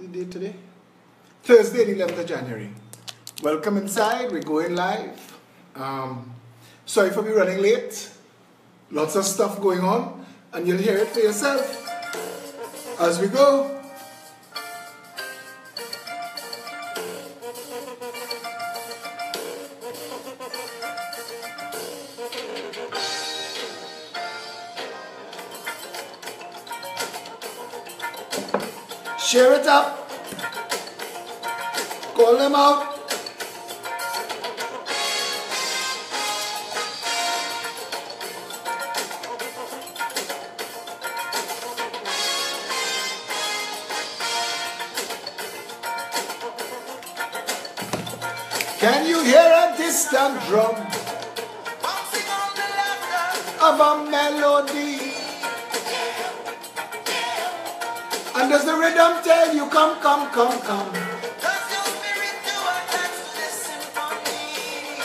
the date today? Thursday, the 11th of January. Welcome inside. We're going live. Sorry for me running late. Lots of stuff going on, and you'll hear it for yourself as we go. Share it up. Call them out. Can you hear a distant drum of a melody? And does the rhythm tell you, come, come, come, come? Does your spirit do a dance to this symphony?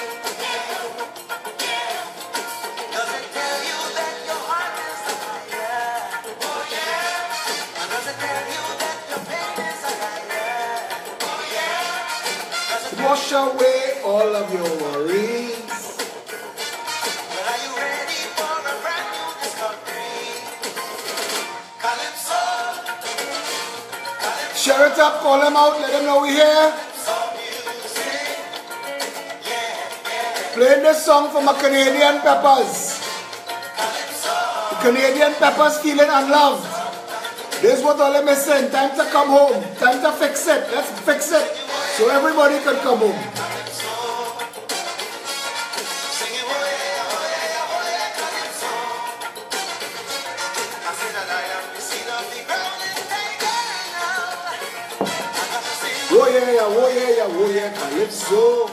Does it tell you that your heart is higher? Oh yeah. And does it tell you that your pain is higher? Oh yeah. Does it wash away all of your worries? Well, are you ready for a brand new discovery? Calypso. Share it up, call them out, let them know we're here. Playing this song for my Canadian peppers. The Canadian peppers feeling unloved. This is what all them is saying. Time to come home. Time to fix it. Let's fix it so everybody can come home. Oh yeah, Calypso.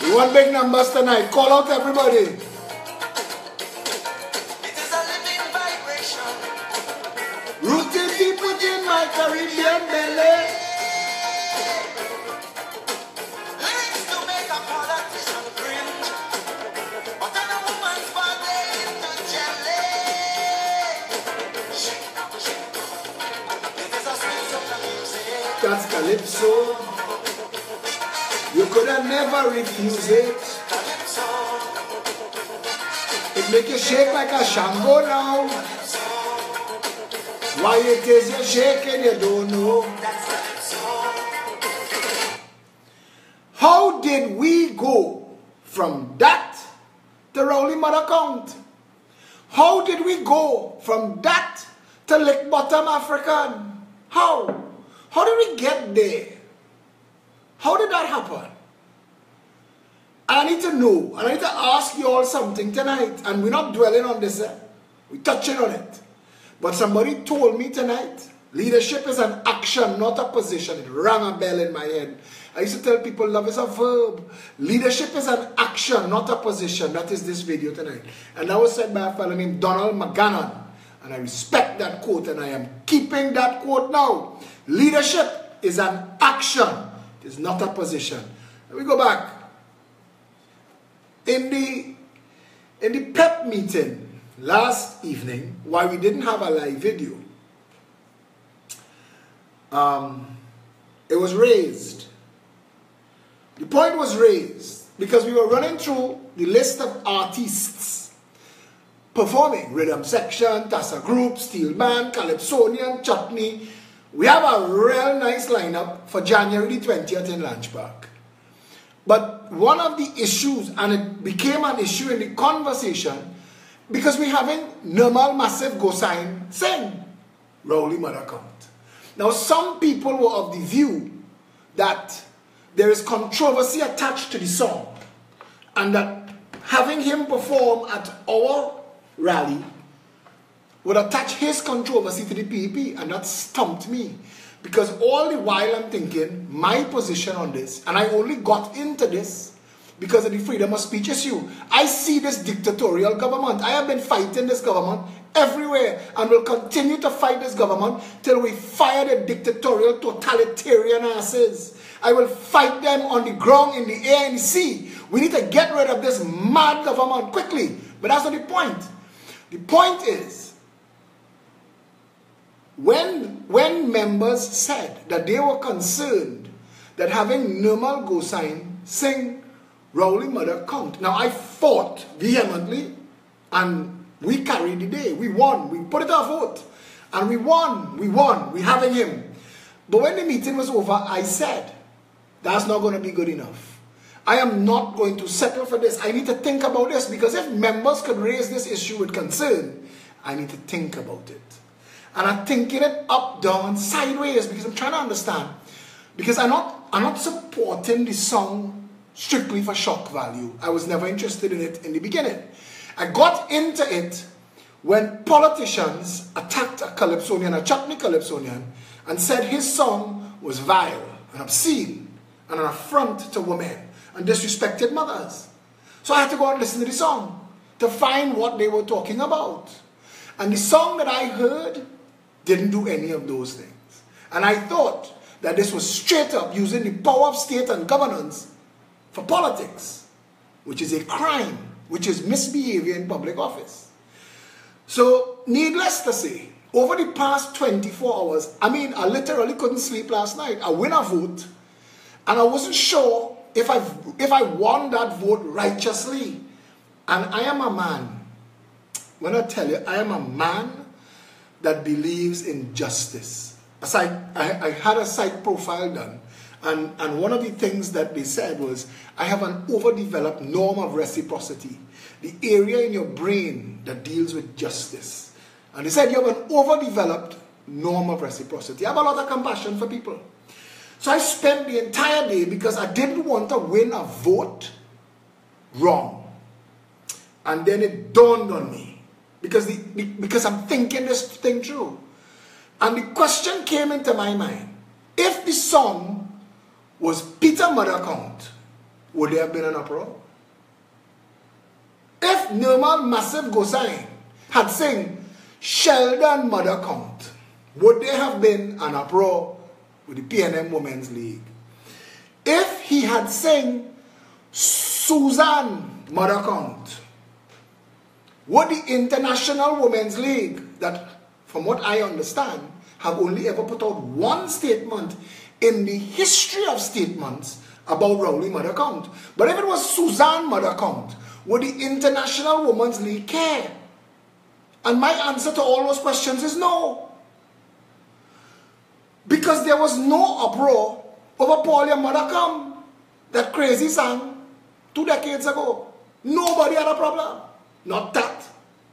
We want big numbers tonight. Call out everybody. It is a living vibration, rooted deep within my Caribbean belly. That's Calypso. You could have never refused it. It make you shake like a shango now. Why it is you're shaking, you don't know. How did we go from that to Rowley Mother Count? How did we go from that to Lick Bottom African? How? How did we get there? How did that happen? And I need to know, and I need to ask you all something tonight. And we're not dwelling on this, we're touching on it. But somebody told me tonight, leadership is an action, not a position. It rang a bell in my head. I used to tell people, love is a verb. Leadership is an action, not a position. That is this video tonight. And that was said by a fellow named Donald McGannon. And I respect that quote, and I am keeping that quote now. Leadership is an action. It is not a position. Let me go back. In the PEP meeting last evening, why we didn't have a live video, it was raised. The point was raised because we were running through the list of artists performing. Rhythm section, Tassa Group, Steel Band, Calypsonian, Chutney. We have a real nice lineup for January the 20th in Lange Park. But one of the issues, and it became an issue in the conversation, because we're having Nirmal Massive go sing Rowley Mother Count. Now some people were of the view that there is controversy attached to the song, and that having him perform at our rally would attach his controversy to the PEP, and that stumped me. Because all the while I'm thinking, my position on this, and I only got into this because of the freedom of speech issue. I see this dictatorial government. I have been fighting this government everywhere, and will continue to fight this government till we fire the dictatorial, totalitarian asses. I will fight them on the ground, in the air, in the sea. We need to get rid of this mad government quickly. But that's not the point. The point is, when members said that they were concerned that having Nirmal Gosain sing Rowley Mother Count. Now I fought vehemently and we carried the day. We won. We put it our vote. And we won. We won. We're having him. But when the meeting was over, I said, that's not going to be good enough. I am not going to settle for this. I need to think about this, because if members could raise this issue with concern, I need to think about it. And I'm thinking it up, down, sideways, because I'm trying to understand. Because I'm not supporting the song strictly for shock value. I was never interested in it in the beginning. I got into it when politicians attacked a Calypsonian, a Chutney Calypsonian, and said his song was vile and obscene and an affront to women and disrespected mothers. So I had to go and listen to the song to find what they were talking about. And the song that I heard didn't do any of those things. And I thought that this was straight up using the power of state and governance for politics, which is a crime, which is misbehavior in public office. So, needless to say, over the past 24 hours, I literally couldn't sleep last night. I win a vote, and I wasn't sure if I won that vote righteously. And I am a man, when I tell you, I am a man that believes in justice. I had a psych profile done, and one of the things that they said was, I have an overdeveloped norm of reciprocity, the area in your brain that deals with justice. And they said you have an overdeveloped norm of reciprocity. I have a lot of compassion for people. So I spent the entire day, because I didn't want to win a vote wrong. And then it dawned on me, because I'm thinking this thing through. And the question came into my mind, if the song was Peter Mother Count, would there have been an uproar? If Nirmal Massive Gosain had sing Sheldon Mother Count, would there have been an uproar with the PNM Women's League? If he had sing Susan Mother Count, would the International Women's League, that from what I understand, have only ever put out one statement in the history of statements about Rowley Mother Count. But if it was Suzanne Mother Count, would the International Women's League care? And my answer to all those questions is no. Because there was no uproar over Paul Your Mother Come, that crazy song 2 decades ago. Nobody had a problem. Not that.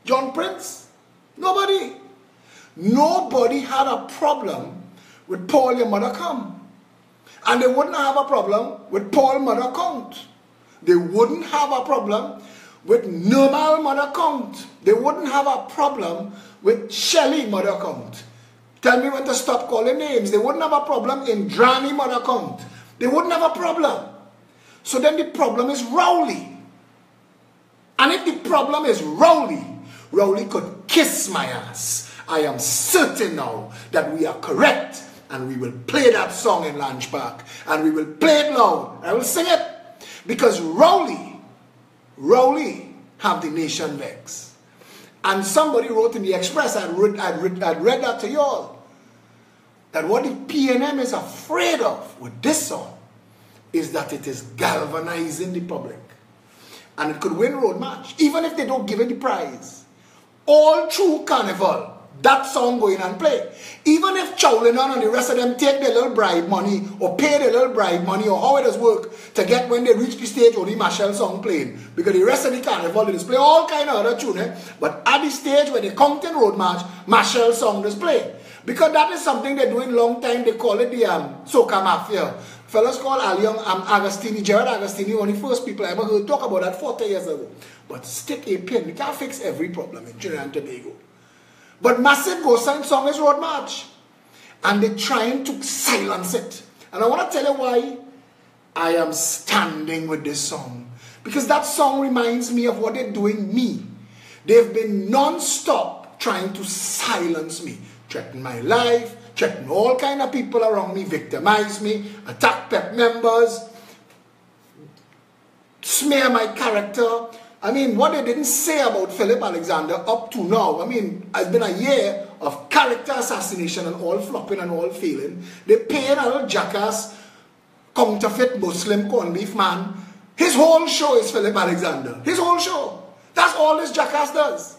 John Prince. Nobody. Nobody had a problem with Paul Your Mother Come. And they wouldn't have a problem with Paul Mother Count. They wouldn't have a problem with Nirmal Mother Count. They wouldn't have a problem with Shelley Mother Count. Tell me when to stop calling names. They wouldn't have a problem in Drani Mother Count. They wouldn't have a problem. So then the problem is Rowley. And if the problem is Rowley, Rowley could kiss my ass. I am certain now that we are correct, and we will play that song in Lange Park, and we will play it loud. I will sing it, because Rowley have the nation vexed. And somebody wrote in the Express, I'd read that to you all, that what the PNM is afraid of with this song is that it is galvanizing the public. And it could win road march, even if they don't give it the prize. All through Carnival, that song going and play. Even if Chowlinan and the rest of them take their little bribe money, or pay their little bribe money, or how it does work, to get when they reach the stage or the Marshall song playing. Because the rest of the Carnival, they display all kind of other tune. But at the stage where they come in road march, Marshall song display. Because that is something they do in long time. They call it the Soca Mafia. Fellas called Alion Agostini, Gerard Agostini, one of the first people I ever heard talk about that 40 years ago. But stick a pin. You can't fix every problem in Trinidad and Tobago. But Massive Gosain song is road march. And they're trying to silence it. And I want to tell you why I am standing with this song. Because that song reminds me of what they're doing me. They've been non-stop trying to silence me, threaten my life, threaten all kind of people around me, victimize me, attack PEP members, smear my character. I mean, what they didn't say about Phillip Alexander up to now, I mean, it's been a year of character assassination and all flopping and all failing. They paying a little jackass, counterfeit Muslim corned beef man. His whole show is Phillip Alexander. His whole show. That's all this jackass does.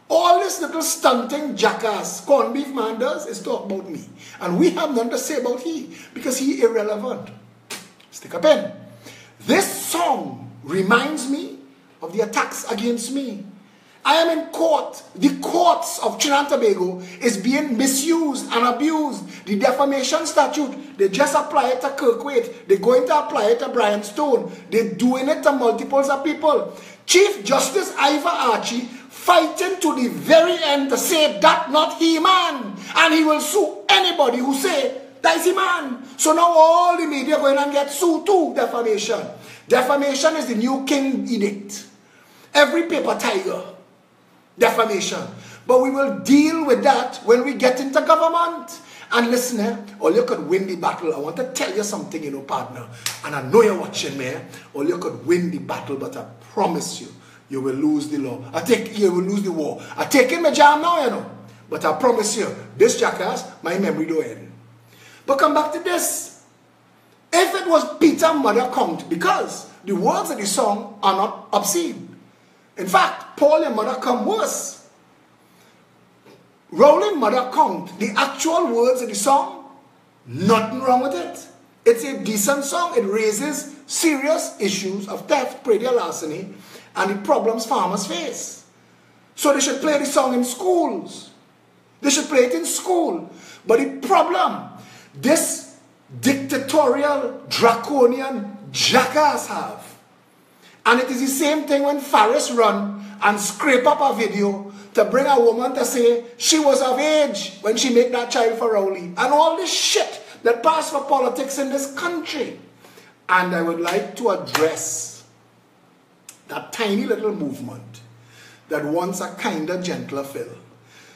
All this little stunting jackass corned beef man does is talk about me. And we have nothing to say about he, because he irrelevant. Stick a pen. This song reminds me of the attacks against me. I am in court. The courts of Trinidad and Tobago is being misused and abused. The defamation statute, they just apply it to Kirkwaite. They're going to apply it to Brian Stone. They're doing it to multiples of people. Chief Justice Ivor Archie fighting to the very end to say that not he man. And he will sue anybody who say that is he man. So now all the media going and get sued too, defamation. Defamation is the new king edict. Every paper tiger. Defamation. But we will deal with that when we get into government. And listen, all you could win the battle. I want to tell you something, you know, partner. And I know you're watching me. All you could win the battle, but I promise you, you will lose the law. You will lose the war. I take in my jam now, you know. But I promise you, this jackass, my memory don't end. But come back to this. If it was Peter Mother Count, because the words of the song are not obscene. In fact, Paul and Mother come worse. Rolling Mother Count, the actual words of the song, nothing wrong with it. It's a decent song. It raises serious issues of theft, predial larceny, and the problems farmers face. So they should play the song in schools. They should play it in school. But the problem, this dictatorial, draconian jackass have. And it is the same thing when Faris run and scrape up a video to bring a woman to say she was of age when she made that child for Rowley. And all this shit that passed for politics in this country. And I would like to address that tiny little movement that wants a kinder, gentler Phil.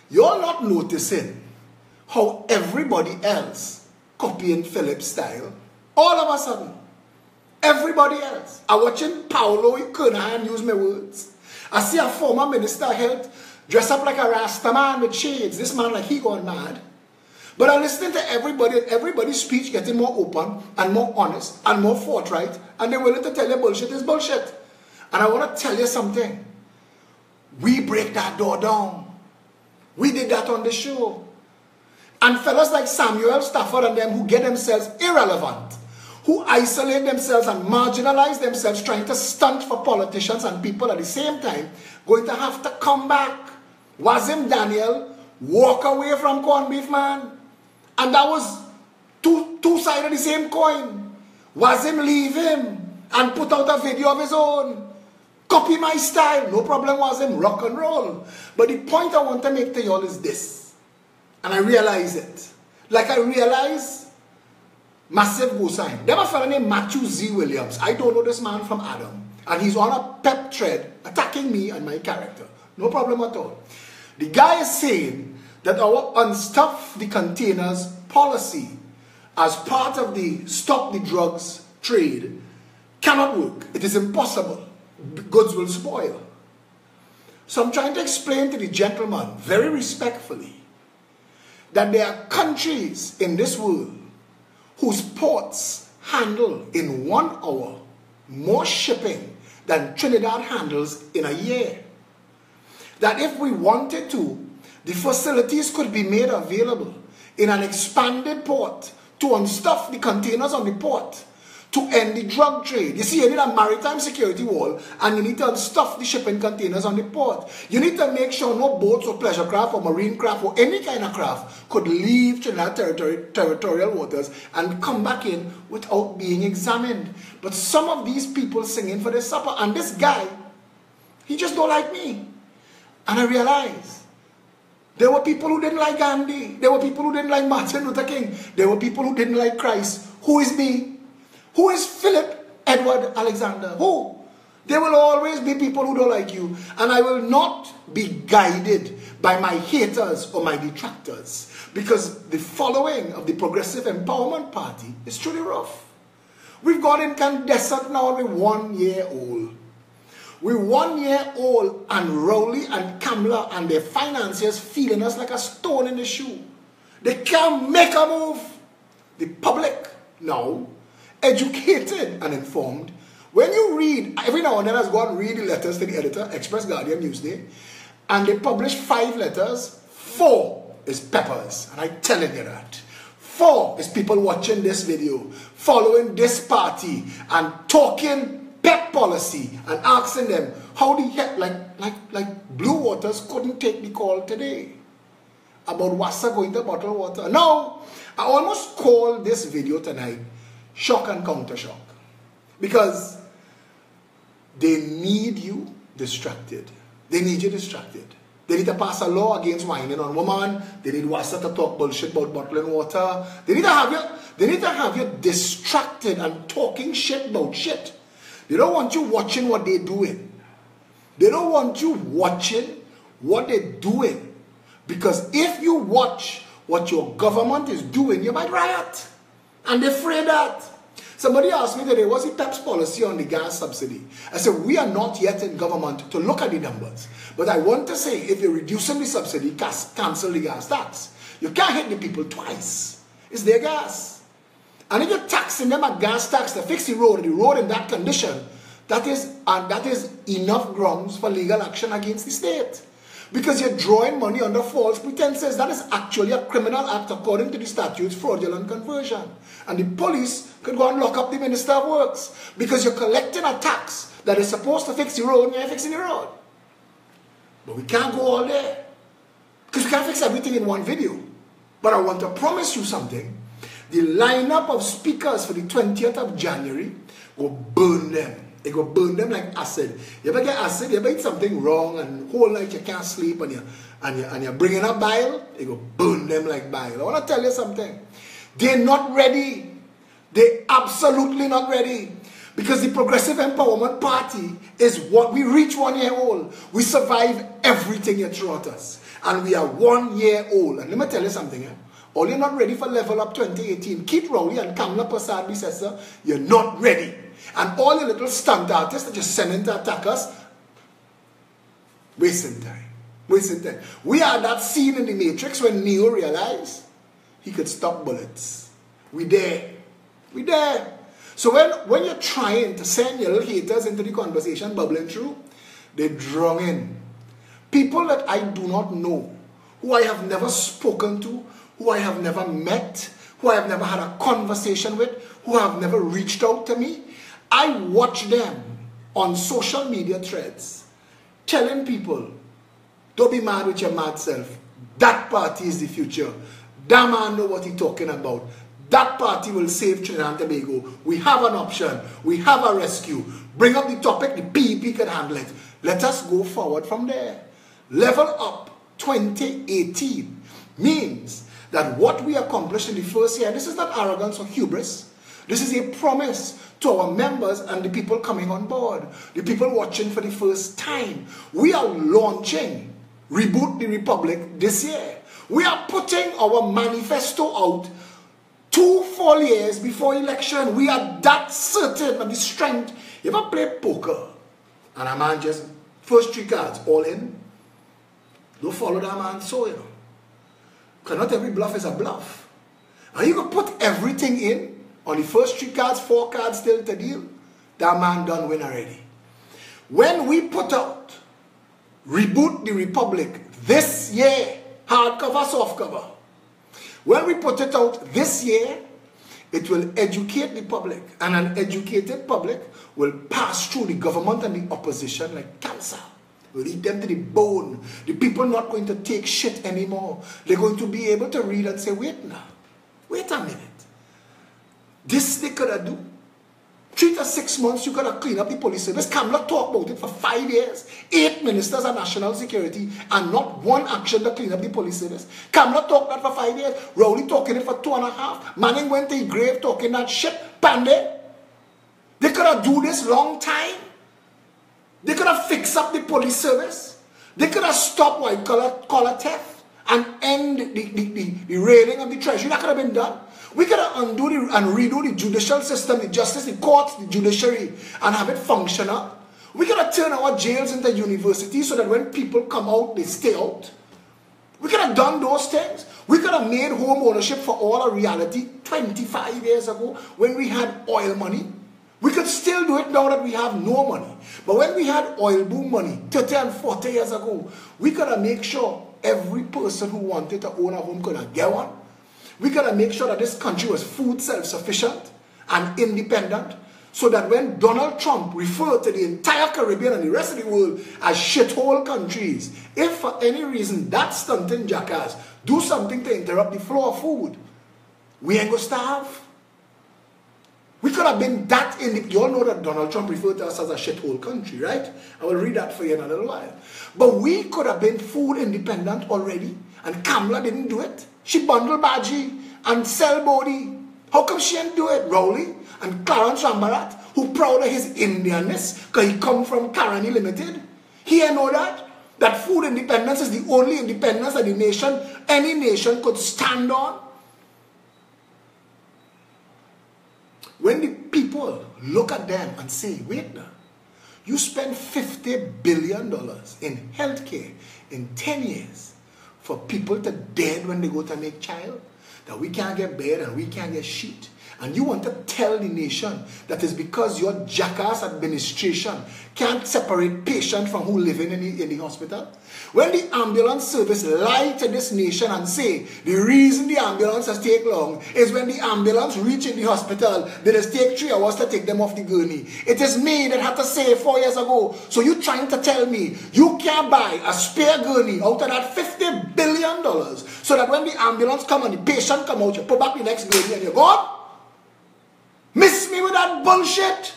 You're not noticing how everybody else copying Philip's style all of a sudden. Everybody else. I'm watching Paolo Kernahan use my words. I see a former minister of health dress up like a Rasta man with shades. This man like he gone mad. But I'm listening to everybody, and everybody's speech getting more open and more honest and more forthright, and they're willing to tell you bullshit is bullshit. And I want to tell you something. We break that door down. We did that on the show. And fellas like Samuel Stafford and them who get themselves irrelevant, who isolate themselves and marginalize themselves, trying to stunt for politicians and people at the same time, going to have to come back. Wazim Daniel walk away from corned beef man. And that was two sides of the same coin. Wazim leave him and put out a video of his own. Copy my style. No problem, Wazim. Rock and roll. But the point I want to make to y'all is this. And I realize it. Like I realize massive go sign. There was a fellow named Matthew Z. Williams. I don't know this man from Adam. And he's on a pep thread attacking me and my character. No problem at all. The guy is saying that our unstuff the containers policy as part of the stop the drugs trade cannot work. It is impossible. Goods will spoil. So I'm trying to explain to the gentleman very respectfully that there are countries in this world whose ports handle in 1 hour more shipping than Trinidad handles in a year. That if we wanted to, the facilities could be made available in an expanded port to unstuff the containers on the port, to end the drug trade. You see, you need a maritime security wall, and you need to unstuff the shipping containers on the port. You need to make sure no boats or pleasure craft or marine craft or any kind of craft could leave Trinidad territorial waters and come back in without being examined. But some of these people singing for their supper, and this guy, he just don't like me. And I realized there were people who didn't like Gandhi. There were people who didn't like Martin Luther King. There were people who didn't like Christ. Who is me? Who is Philip Edward Alexander? Who? There will always be people who don't like you, and I will not be guided by my haters or my detractors, because the following of the Progressive Empowerment Party is truly rough. We've got incandescent now, and we're 1 year old. We're 1 year old, and Rowley and Kamala and their financiers feeling us like a stone in the shoe. They can't make a move. The public now, educated and informed. When you read, every now and then I go and read the letters to the editor, Express, Guardian, Newsday, and they publish 5 letters. 4 is peppers, and I'm telling you that. 4 is people watching this video, following this party, and talking pep policy, and asking them how the heck, like Blue Waters couldn't take the call today about Wassa going to bottle water. Now, I almost call this video tonight shock and counter shock, because they need you distracted. They need you distracted. They need to pass a law against whining on women. They need Wassa to talk bullshit about bottling water. They need to have you distracted and talking shit about shit. They don't want you watching what they're doing. They don't want you watching what they're doing. Because if you watch what your government is doing, you might riot. And they're afraid that. Somebody asked me today, what's the PEP's policy on the gas subsidy? I said, we are not yet in government to look at the numbers. But I want to say, if you're reducing the subsidy, cancel the gas tax. You can't hit the people twice. It's their gas. And if you're taxing them a gas tax to fix the road in that condition, that is enough grounds for legal action against the state. Because you're drawing money under false pretenses. That is actually a criminal act according to the statutes, fraudulent conversion. And the police could go and lock up the Minister of Works, because you're collecting a tax that is supposed to fix the road and you're fixing the road. But we can't go all there, because we can't fix everything in one video. But I want to promise you something. The lineup of speakers for the 20th of January will burn them. It will burn them like acid. You ever get acid? You ever eat something wrong and whole night you can't sleep and you're bringing up bile? It will burn them like bile. I want to tell you something. They're not ready. They're absolutely not ready. Because the Progressive Empowerment Party is what we reach 1 year old. We survive everything you throw at us. And we are 1 year old. And let me tell you something. All you're not ready for Level Up 2018. Keith Rowley and Kamala Prasad Bisesa, you're not ready. And all your little stunt artists that you're sending to attack us, wasting time. Wasting time. We are that scene in the Matrix when Neo realized he could stop bullets. We there. We there. So when you're trying to send your little haters into the conversation bubbling through, they're drawn in. People that I do not know, who I have never spoken to, who I have never met, who I have never had a conversation with, who have never reached out to me, I watch them on social media threads telling people, don't be mad with your mad self. That party is the future. That man know what he's talking about. That party will save Trinidad and Tobago. We have an option. We have a rescue. Bring up the topic, the PEP can handle it. Let us go forward from there. Level Up 2018 means that what we accomplished in the first year, this is not arrogance or hubris. This is a promise to our members and the people coming on board, the people watching for the first time. We are launching Reboot the Republic this year. We are putting our manifesto out 2 full years before election. We are that certain of the strength. You ever play poker and a man just, first 3 cards, all in? Don't follow that man so, you know. Because not every bluff is a bluff. And you can put everything in on the first 3 cards, 4 cards still to deal. That man done win already. When we put out Reboot the Republic this year, hardcover, softcover, when we put it out this year, it will educate the public. And an educated public will pass through the government and the opposition like cancer. We'll eat them to the bone. The people not going to take shit anymore. They're going to be able to read and say, wait now. Wait a minute. This they could have do. 3 to 6 months, you could have cleaned up the police service. Kamala talked about it for 5 years. 8 ministers of national security and not one action to clean up the police service. Kamala talked that for 5 years. Rowley talking it for 2.5. Manning went to the grave talking that shit. Pandey. They could have do this long time. They could have fixed up the police service. They could have stopped white collar theft and end the railing of the treasury. That could have been done. We could have undo and redo the judicial system, the justice, the courts, the judiciary, and have it functional. We could have turned our jails into universities so that when people come out, they stay out. We could have done those things. We could have made home ownership for all a reality 25 years ago when we had oil money. We could still do it now that we have no money. But when we had oil boom money 30 and 40 years ago, we could have made sure every person who wanted to own a home could have get one. We could have made sure that this country was food self-sufficient and independent, so that when Donald Trump referred to the entire Caribbean and the rest of the world as shithole countries, if for any reason that stunting jackass do something to interrupt the flow of food, we ain't gonna starve. We could have been that you all know that Donald Trump referred to us as a shithole country, right? I will read that for you in a little while. But we could have been food independent already, and Kamala didn't do it. She bundled Baji and sell body. How come she didn't do it? Rowley and Clarence Rambarat, who proud of his Indianness because he come from Carani Limited. He didn't know that food independence is the only independence that any nation could stand on. When the people look at them and say, wait now, you spend $50 billion in healthcare in 10 years for people to dead when they go to make child, that we can't get bed and we can't get sheet. And you want to tell the nation that it's because your jackass administration can't separate patient from who living in the hospital? When the ambulance service lie to this nation and say the reason the ambulances take long is when the ambulance reach in the hospital, they just take 3 hours to take them off the gurney. It is me that had to say 4 years ago. So you trying to tell me you can't buy a spare gurney out of that $50 billion so that when the ambulance come and the patient come out, you put back the next gurney and you go? Miss me with that bullshit.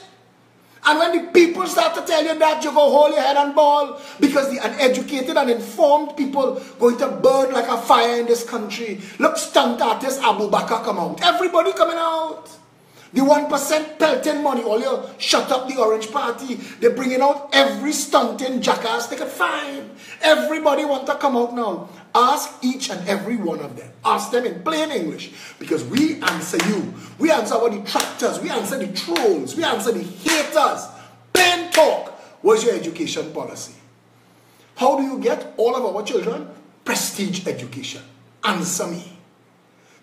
And when the people start to tell you that, you go hold your head and bawl, because the uneducated and informed people going to burn like a fire in this country. Look, stunt artist Abu Bakr come out. Everybody coming out. The 1% pelting money, all you shut up the Orange Party. They're bringing out every stunting jackass they could find. Everybody want to come out now. Ask each and every one of them. Ask them in plain English. Because we answer you. We answer our detractors. We answer the trolls. We answer the haters. Plain talk. What's your education policy? How do you get all of our children prestige education? Answer me.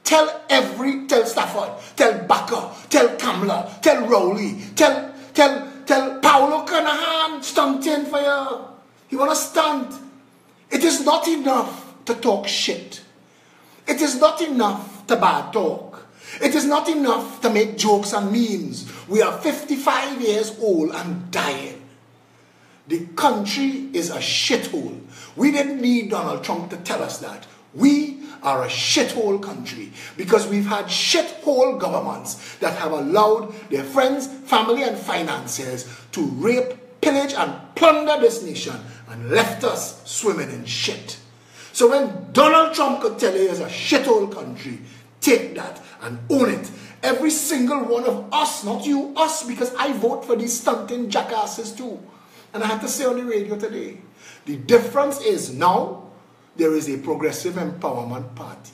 Tell Stafford, tell Baker, tell Kamala, tell Rowley, tell Paolo Canahan, stunting for you. You want to stunt? It is not enough to talk shit. It is not enough to bad talk. It is not enough to make jokes and memes. We are 55 years old and dying. The country is a shithole. We didn't need Donald Trump to tell us that. We are a shithole country because we've had shithole governments that have allowed their friends, family and financiers to rape, pillage and plunder this nation and left us swimming in shit. So when Donald Trump could tell you it's a shithole country, take that and own it. Every single one of us, not you, us, because I vote for these stunting jackasses too. And I had to say on the radio today, the difference is now there is a progressive empowerment party.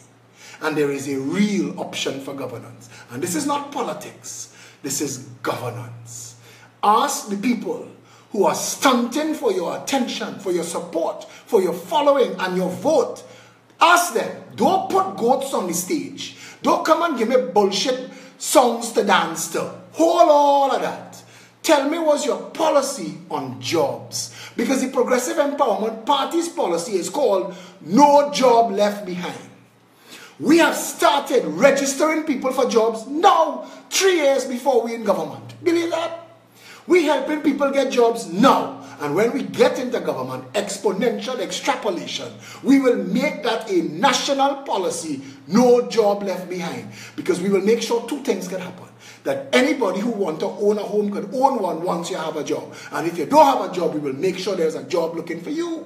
And there is a real option for governance. And this is not politics. This is governance. Ask the people who are stunting for your attention, for your support, for your following and your vote. Ask them. Don't put goats on the stage. Don't come and give me bullshit songs to dance to. Hold all of that. Tell me what's your policy on jobs. Because the Progressive Empowerment Party's policy is called No Job Left Behind. We have started registering people for jobs now, 3 years before we're in government. Believe that? We're helping people get jobs now. And when we get into government, exponential extrapolation, we will make that a national policy, no job left behind. Because we will make sure 2 things can happen. That anybody who wants to own a home can own one once you have a job. And if you don't have a job, we will make sure there's a job looking for you.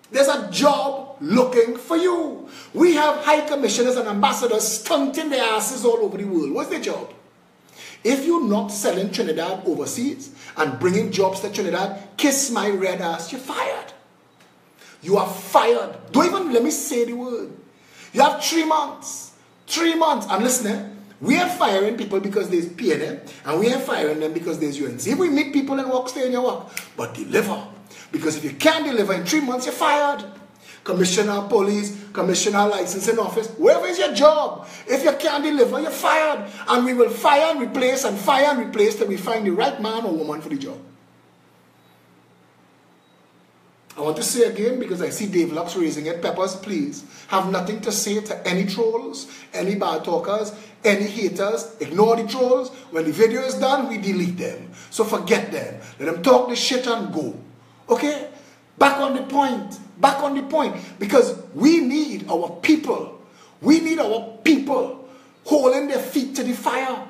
There's a job looking for you. We have high commissioners and ambassadors stunting their asses all over the world. What's their job? If you're not selling Trinidad overseas and bringing jobs to Trinidad, kiss my red ass, you're fired. You are fired. Don't even let me say the word. You have 3 months. 3 months. And listen, we are firing people because there's PNM, and we are firing them because there's UNC. If we meet people and work, stay in your work. But deliver. Because if you can't deliver in 3 months, you're fired. Commissioner of police, commissioner of licensing office, wherever is your job. If you can't deliver, you're fired. And we will fire and replace till we find the right man or woman for the job. I want to say again, because I see Dave Lux raising it, Peppers, please have nothing to say to any trolls, any bad talkers, any haters. Ignore the trolls. When the video is done, we delete them. So forget them. Let them talk the shit and go. Okay? Back on the point. Back on the point. Because we need our people. We need our people holding their feet to the fire.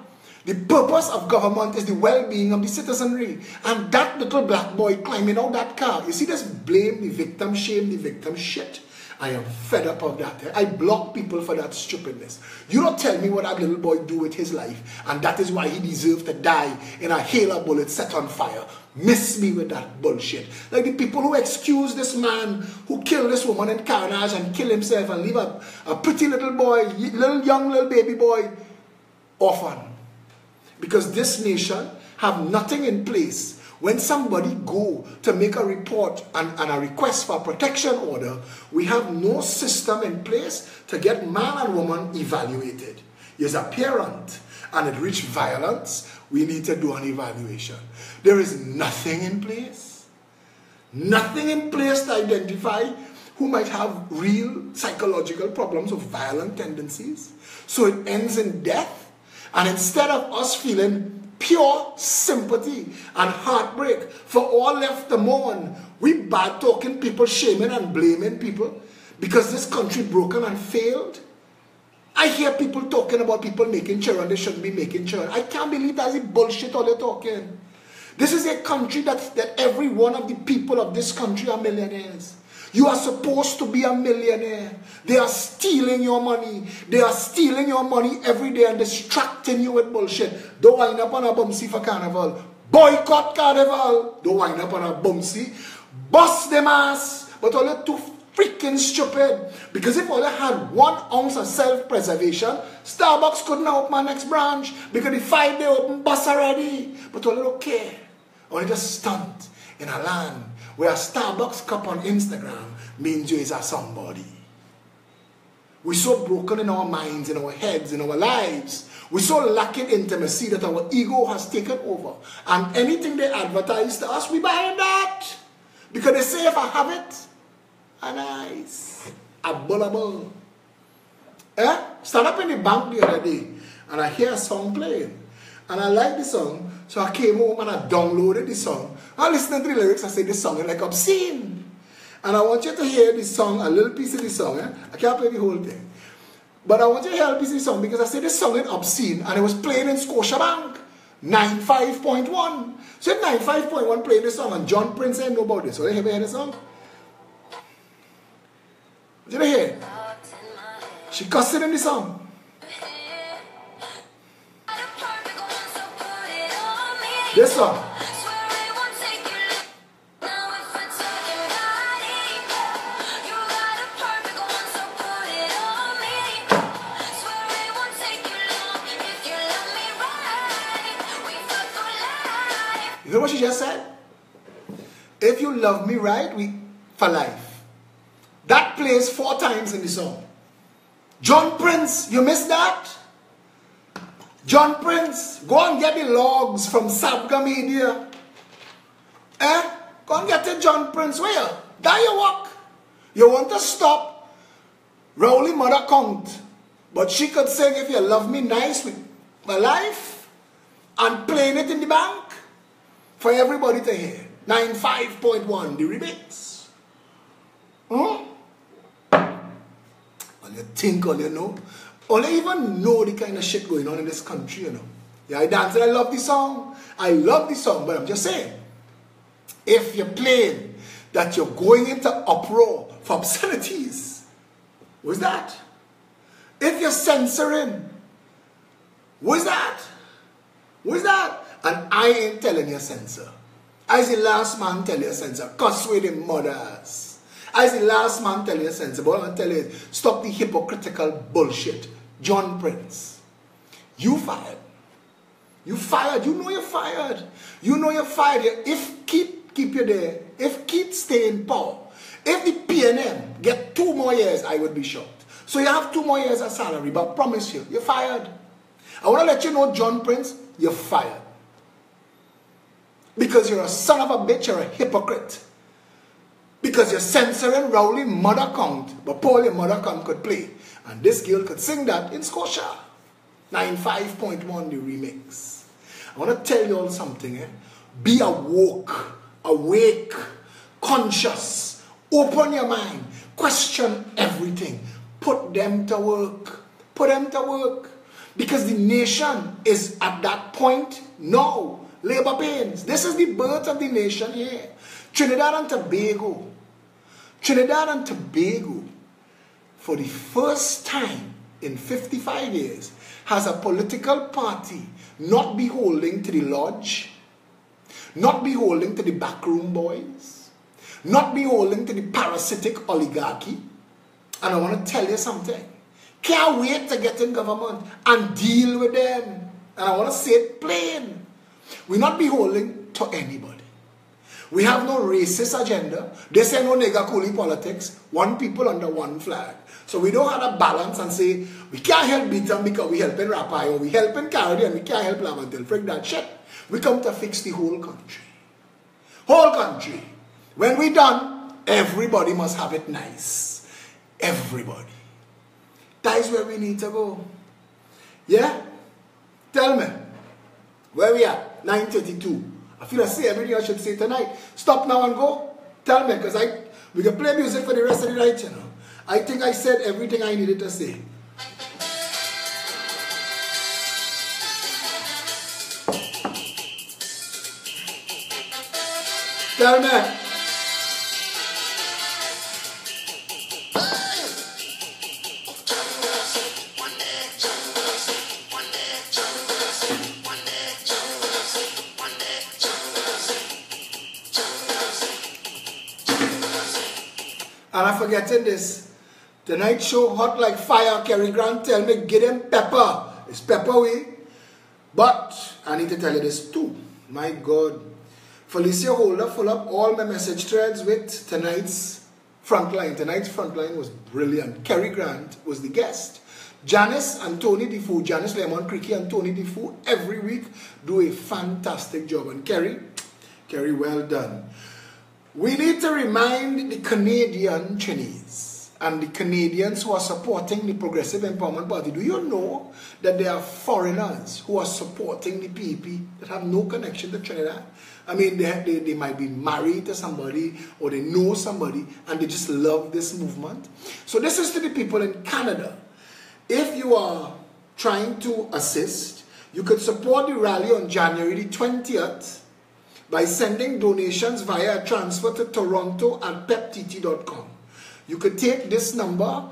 The purpose of government is the well-being of the citizenry. And that little black boy climbing out that car, you see this blame, the victim shame, the victim shit. I am fed up of that. I block people for that stupidness. You don't tell me what that little boy do with his life, and that is why he deserves to die in a hail of bullets set on fire. Miss me with that bullshit. Like the people who excuse this man who killed this woman in carnage and kill himself and leave a pretty little boy, young baby boy, orphan. Because this nation have nothing in place. When somebody go to make a report and a request for a protection order, we have no system in place to get man and woman evaluated. There's a parent and it reached violence, we need to do an evaluation. There is nothing in place. Nothing in place to identify who might have real psychological problems or violent tendencies. So it ends in death. And instead of us feeling pure sympathy and heartbreak for all left to mourn, we bad talking people, shaming and blaming people because this country broken and failed. I hear people talking about people making children they shouldn't be making children. I can't believe that's the bullshit all they're talking. This is a country that every one of the people of this country are millionaires. You are supposed to be a millionaire. They are stealing your money. They are stealing your money every day and distracting you with bullshit. Don't wind up on a bumsy for carnival. Boycott carnival. Don't wind up on a bumsy. Bust them ass. But all you're too freaking stupid. Because if all they had 1 ounce of self-preservation, Starbucks couldn't open my next branch. Because the 5 day open bus already. But all they don't care. Only just stunt in a land where a Starbucks cup on Instagram means you is a somebody. We're so broken in our minds, in our heads, in our lives. We're so lacking intimacy that our ego has taken over. And anything they advertise to us, we buy that. Because they say if I have it, a nice, a bullable. Stand up in the bank the other day, and I hear a song playing. And I like the song, so I came home and I downloaded the song. I listened to the lyrics, I said this song is like obscene. And I want you to hear this song, a little piece of the song. I can't play the whole thing. But I want you to hear a piece of the song because I said this song is obscene and it was playing in Scotiabank. 95.1. So 95.1 playing this song and John Prince ain't know about this. So you ever hear the song? Did you hear? She cussed it in the song. This song. You know what she just said? If you love me right, we for life. That plays 4 times in the song. John Prince, you missed that? John Prince, go and get the logs from Sabga Media. Go and get it, John Prince. Where? There you walk. You want to stop Rowley mother count. But she could sing if you love me nice with my life and playing it in the bank for everybody to hear. 95.1, the remix. All you think, all you know. All I even know the kind of shit going on in this country, you know. Yeah, I dance and I love the song. I love the song, but I'm just saying, if you're playing that you're going into uproar for obscenities, what's that? If you're censoring, what's that? Who is that? And I ain't telling you, censor. I's the last man tell you, censor. Cuss with the mothers. I's the last man tell you, censor. But I want to tell you, stop the hypocritical bullshit. John Prince, you fired. You fired. You know you're fired. You know you're fired. If keep you there, if Keith stay in power, if the PNM get 2 more years, I would be shocked. So you have 2 more years of salary, but I promise you, you're fired. I want to let you know, John Prince, you're fired. Because you're a son of a bitch, you're a hypocrite. Because you're censoring Rowley mother count, but Paul your mother count could play. And this girl could sing that in Scotia. 95.1 the remix. I want to tell you all something. Be awoke, awake, conscious. Open your mind. Question everything. Put them to work. Put them to work. Because the nation is at that point now. Labor pains. This is the birth of the nation here. Trinidad and Tobago. Trinidad and Tobago, for the first time in 55 years, has a political party not beholding to the lodge, not beholding to the backroom boys, not beholding to the parasitic oligarchy. And I want to tell you something. Can't wait to get in government and deal with them. And I want to say it plain. We're not beholding to anybody. We have no racist agenda. They say no nigger coolie politics. One people under one flag. So we don't have a balance and say, we can't help beat them because we helping Rapai or we helping Caribbean and we can't help Lamantil. Freak that shit. We come to fix the whole country. Whole country. When we done, everybody must have it nice. Everybody. That is where we need to go. Yeah? Tell me. Where we at? 9:32. I feel I say everything I should say tonight. Stop now and go. Tell me, because we can play music for the rest of the night, you know. I think I said everything I needed to say. Tell me. And I'm forgetting this. Tonight show hot like fire. Kerry Grant tell me get him pepper. It's pepper way. But I need to tell you this too. My God. Felicia Holder full up all my message threads with tonight's frontline. Tonight's frontline was brilliant. Kerry Grant was the guest. Janice and Tony Defoe, Janice Lemon Creaky and Tony Defoe every week do a fantastic job. And Kerry, well done. We need to remind the Canadian Chinese and the Canadians who are supporting the Progressive Empowerment Party. Do you know that there are foreigners who are supporting the PEP that have no connection to Trinidad? I mean, they might be married to somebody or they know somebody and they just love this movement. So this is to the people in Canada. If you are trying to assist, you could support the rally on January the 20th by sending donations via a transfer to Toronto at peptt.com. You could take this number,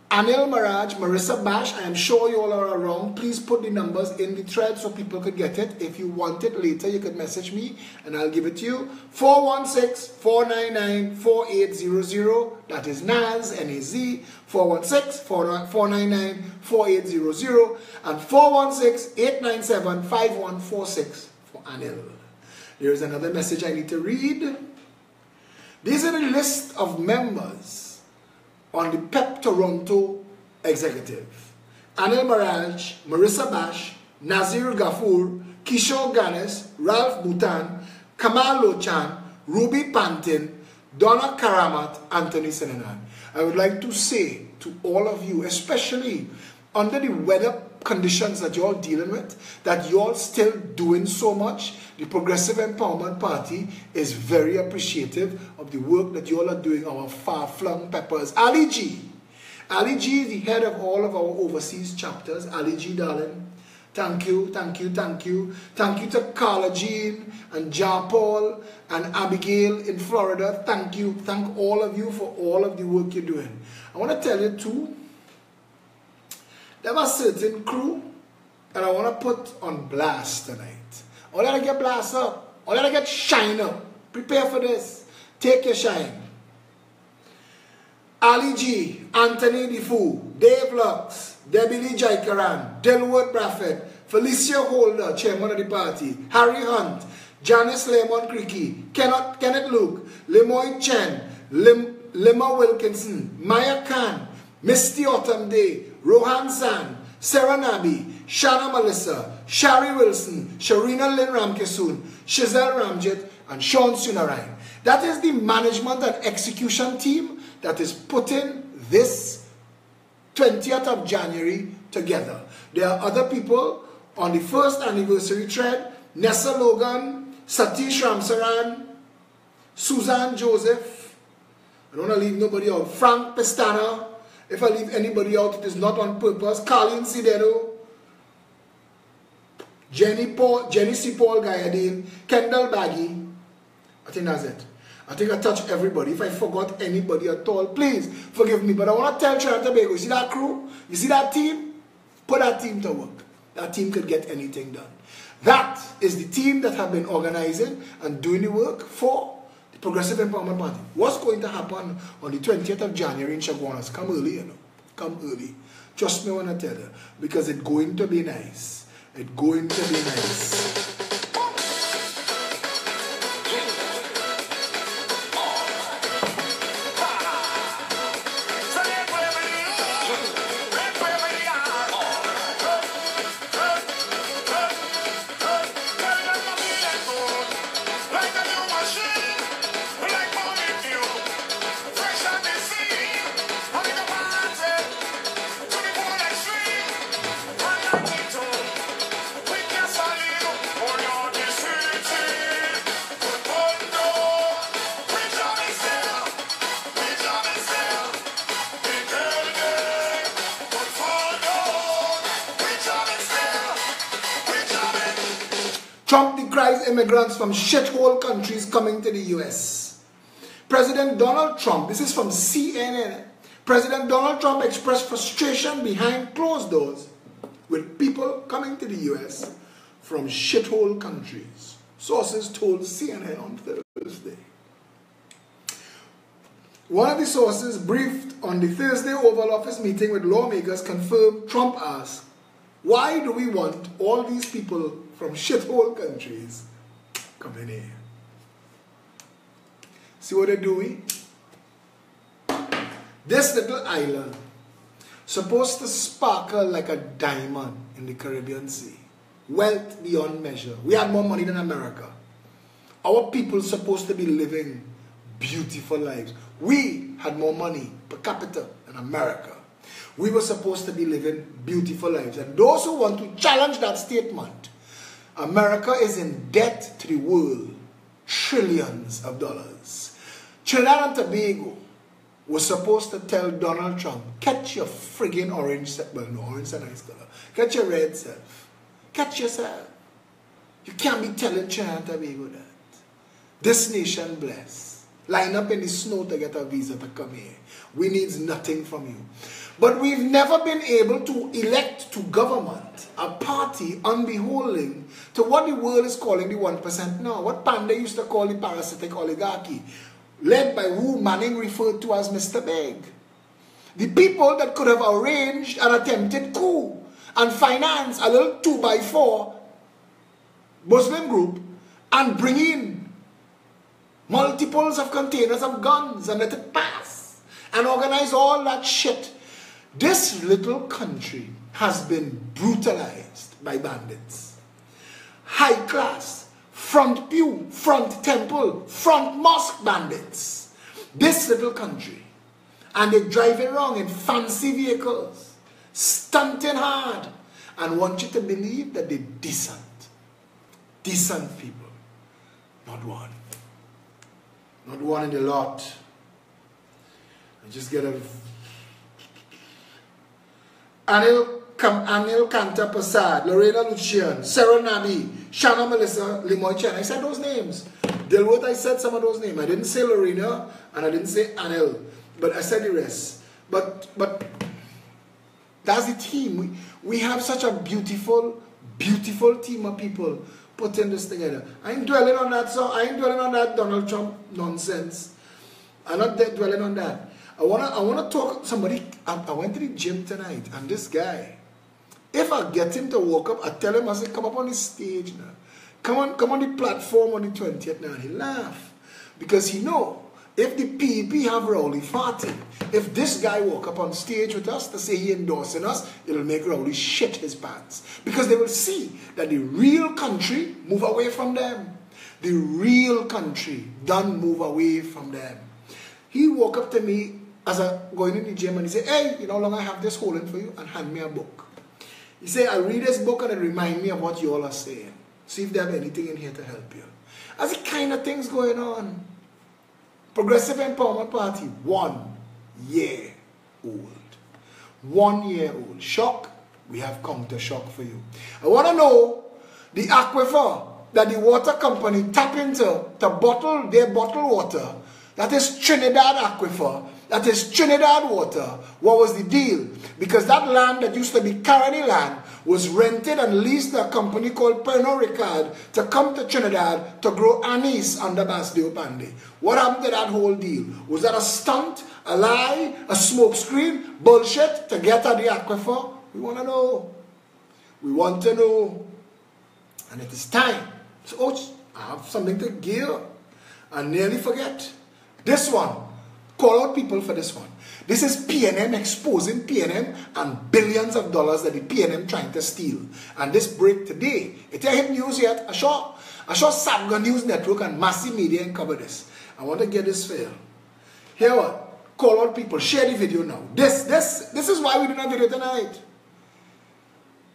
Anil Maraj, Marissa Bash, I am sure you all are around. Please put the numbers in the thread so people could get it. If you want it later, you could message me and I'll give it to you. 416-499-4800. That is NAZ, N-A-Z, 416-499-4800 and 416-897-5146 for Anil. There is another message I need to read. These are the list of members on the PEP Toronto executive. Anil Maraj, Marissa Bash, Nazir Ghafoor, Kishore Ganes, Ralph Bhutan, Kamal Lochan, Ruby Pantin, Donna Karamat, Anthony Senanan. I would like to say to all of you, especially under the weather conditions that you're all dealing with, that you're still doing so much. The Progressive Empowerment Party is very appreciative of the work that you all are doing, our far-flung peppers. Ali G. Ali G is the head of all of our overseas chapters. Ali G, darling, thank you, thank you, thank you. Thank you to Carla Jean and Ja Paul and Abigail in Florida. Thank you. Thank all of you for all of the work you're doing. I want to tell you too, there was a certain crew And I want to put on blast tonight. I want to get blast up. I want to get shine up. Prepare for this. Take your shine. Ali G, Anthony Defoe, Dave Lux, Debbie Lee Jaikaran, Delwood Braffett, Felicia Holder, chairman of the party, Harry Hunt, Janice Lemon Creaky, Kenneth Luke, Lemoy Chen, Lima Wilkinson, Maya Khan, Misty Autumn Day, Rohan San, Sarah Nabi, Shanna Melissa, Shari Wilson, Sharina Lynn Ramkesoon, Shazelle Ramjit, and Sean Sunarain. That is the management and execution team that is putting this 20th of January together. There are other people on the first anniversary thread: Nessa Logan, Satish Ramsaran, Suzanne Joseph. I don't want to leave nobody out. Frank Pestana. If I leave anybody out, it is not on purpose. Carlin Sidero, Jenny C. Paul Gayadine, Kendall Baggy. I think that's it. I think I touched everybody. If I forgot anybody at all, please forgive me. But I want to tell Trinidad and Tobago, you see that crew? You see that team? Put that team to work. That team could get anything done. That is the team that have been organizing and doing the work for the Progressive Empowerment Party. What's going to happen on the 20th of January in Chaguanas? Come early, you know. Come early. Trust me when I tell you. Because it's going to be nice. It's going to be nice. Trump decries immigrants from shithole countries coming to the US. President Donald Trump, this is from CNN, President Donald Trump expressed frustration behind closed doors with people coming to the US from shithole countries. Sources told CNN on Thursday. One of the sources briefed on the Thursday Oval Office meeting with lawmakers confirmed Trump asked, "Why do we want all these people from shithole countries coming here?" See what they're doing? This little island, supposed to sparkle like a diamond in the Caribbean Sea. Wealth beyond measure. We had more money than America. Our people supposed to be living beautiful lives. We had more money per capita than America. We were supposed to be living beautiful lives. And those who want to challenge that statement, America is in debt to the world, trillions of dollars. Trinidad and Tobago was supposed to tell Donald Trump, catch your friggin' orange self. Well, no, orange is a nice color. Catch your red self. Catch yourself. You can't be telling Trinidad and Tobago that. This nation blessed. Line up in the snow to get a visa to come here. We need nothing from you. But we've never been able to elect to government a party unbeholding to what the world is calling the 1% now. What Panda used to call the parasitic oligarchy, led by who Manning referred to as Mr. Big. The people that could have arranged an attempted coup and financed a little 2x4 Muslim group and bring in multiples of containers of guns and let it pass and organize all that shit. This little country has been brutalized by bandits. High class, front pew, front temple, front mosque bandits. This little country. And they drive around in fancy vehicles, stunting hard, and want you to believe that they're decent. Decent people. Not one. Not one in the lot. I just get a Anil Kanta Prasad, Lorena Lucian, Sarah Nabi, Shanna Melissa, Limoy Chen. I said those names. Dilworth, I said some of those names. I didn't say Lorena and I didn't say Anil, but I said the rest. But That's the team. We have such a beautiful, beautiful team of people putting this together. I ain't dwelling on that, so I ain't dwelling on that Donald Trump nonsense. I'm not dwelling on that. I wanna talk. Somebody. I went to the gym tonight, and this guy, if I get him to walk up, I tell him, I say, come up on the stage now. Come on the platform on the 20th now. And he laugh because he know if the PEP have Rowley farting, if this guy walk up on stage with us to say he endorsing us, it'll make Rowley shit his pants. Because they will see that the real country move away from them. The real country done move away from them. He walk up to me as I going in the gym and he say, hey, you know how long I have this holding for you? And hand me a book. He say, I read this book and it remind me of what you all are saying. See if they have anything in here to help you. That's the kind of things going on. Progressive Empowerment Party, 1 year old. 1 year old. Shock? We have counter shock for you. I want to know the aquifer that the water company tap into to bottle their bottled water. That is Trinidad aquifer. That is Trinidad water. What was the deal? Because that land that used to be Caroni land was rented and leased to a company called Pernod Ricard to come to Trinidad to grow anise under Basdeo Panday. What happened to that whole deal? Was that a stunt, a lie, a smokescreen, bullshit to get at the aquifer? We want to know. We want to know. And it is time. So, I have something to give. I nearly forget. This one. Call out people for this one. This is PNM exposing PNM and billions of dollars that the PNM trying to steal. And this break today, it ain't hit news yet. I saw Sabga News Network and Massive Media and cover this. I want to get this fair. Here what? Call out people. Share the video now. This is why we do not video tonight.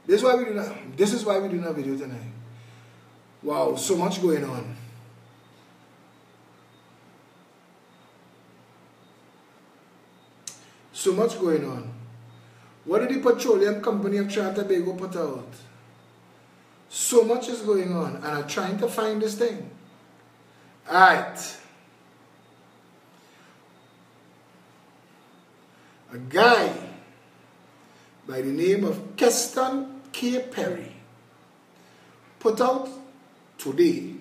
This is why we do not video tonight. Wow, so much going on. So much going on. What did the petroleum company of Trinidad and Tobago put out? So much is going on, and I'm trying to find this thing. Alright. A guy by the name of Keston K. Perry put out today,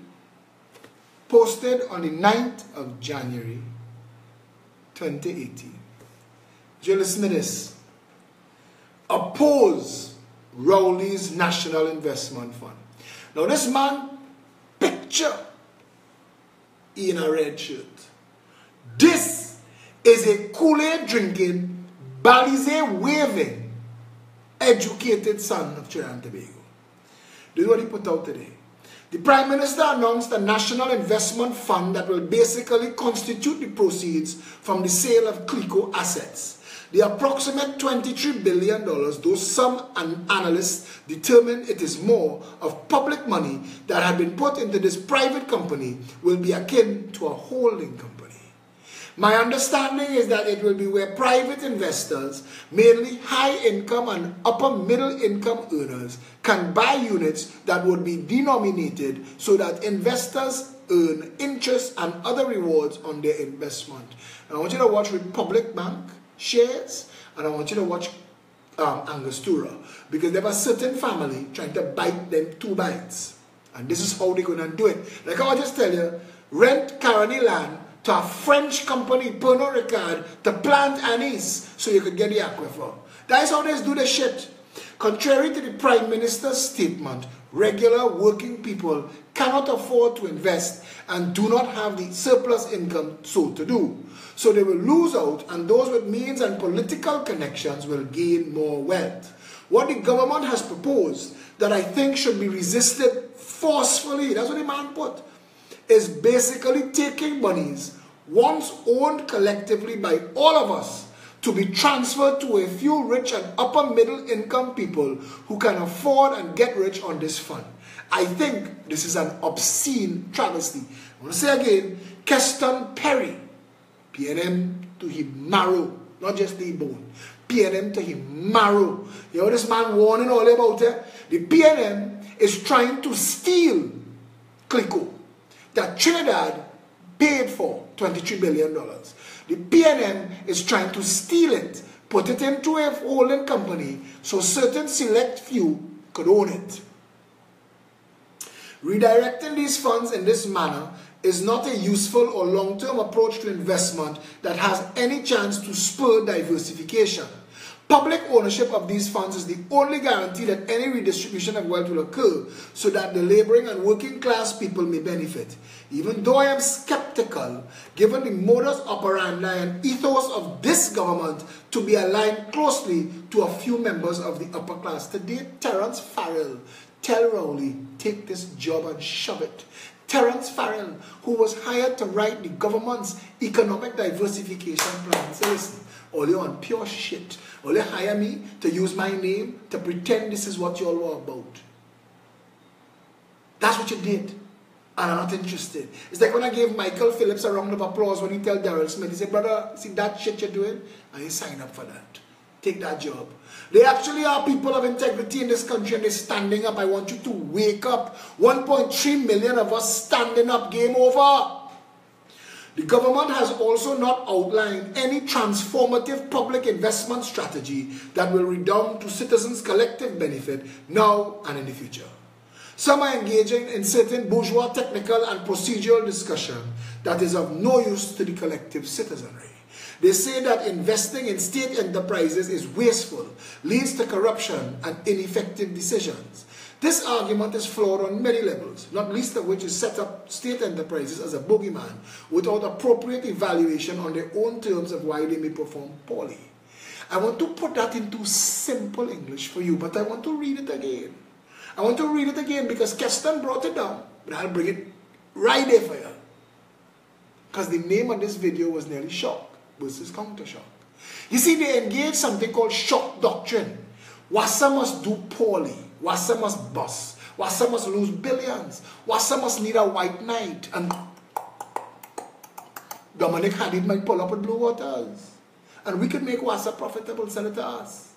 posted on the 9th of January 2018. You listen to this. Oppose Rowley's National Investment Fund. Now this man, picture in a red shirt. This is a Kool-Aid drinking, Balize waving, educated son of Trinidad and Tobago. This is what he put out today. The Prime Minister announced a National Investment Fund that will basically constitute the proceeds from the sale of CLICO assets. The approximate $23 billion, though some analysts determine it is more of public money that had been put into this private company, will be akin to a holding company. My understanding is that it will be where private investors, mainly high-income and upper-middle-income earners, can buy units that would be denominated so that investors earn interest and other rewards on their investment. And I want you to watch Republic Bank shares, and I want you to watch Angostura, because they have a certain family trying to bite them 2 bites, and this is how they're going to do it. Like I just tell you, rent Caroni land to a French company, Pernod Ricard, to plant anise so you could get the aquifer. That is how they do the shit. Contrary to the Prime Minister's statement, regular working people cannot afford to invest and do not have the surplus income so to do. So they will lose out, and those with means and political connections will gain more wealth. What the government has proposed that I think should be resisted forcefully, that's what the man put, is basically taking monies once owned collectively by all of us to be transferred to a few rich and upper middle income people who can afford and get rich on this fund. I think this is an obscene travesty. I want to say again, Keston Perry, PNM to him marrow, not just the bone. PNM to him marrow. You know this man warning all about it? The PNM is trying to steal CLICO. That Trinidad paid for $23 billion. The PNM is trying to steal it, put it into a holding company so certain select few could own it. Redirecting these funds in this manner is not a useful or long-term approach to investment that has any chance to spur diversification. Public ownership of these funds is the only guarantee that any redistribution of wealth will occur so that the laboring and working class people may benefit. Even though I am skeptical, given the modus operandi and ethos of this government to be aligned closely to a few members of the upper class. Today, Terence Farrell tell Rowley, take this job and shove it. Terence Farrell, who was hired to write the government's economic diversification plan. So listen, all you on pure shit. All you hire me to use my name to pretend this is what you all were about. That's what you did. And I'm not interested. It's like when I gave Michael Phillips a round of applause when he tell Daryl Smith, he said, brother, see that shit you're doing? And he signed up for that. Take that job. They actually are people of integrity in this country and they're standing up. I want you to wake up. 1.3 million of us standing up. Game over. The government has also not outlined any transformative public investment strategy that will redound to citizens' collective benefit now and in the future. Some are engaging in certain bourgeois technical and procedural discussion that is of no use to the collective citizenry. They say that investing in state enterprises is wasteful, leads to corruption and ineffective decisions. This argument is flawed on many levels, not least of which is set up state enterprises as a bogeyman without appropriate evaluation on their own terms of why they may perform poorly. I want to put that into simple English for you, but I want to read it again. I want to read it again because Keston brought it down, but I'll bring it right there for you. Because the name of this video was nearly shock versus counter shock. You see, they engage something called shock doctrine. Wassa must do poorly. Wassa must bust. Wassa must lose billions. Wassa must need a white knight. And Dominic Hadid might pull up with blue waters. And we could make Wassa profitable, sell it to us.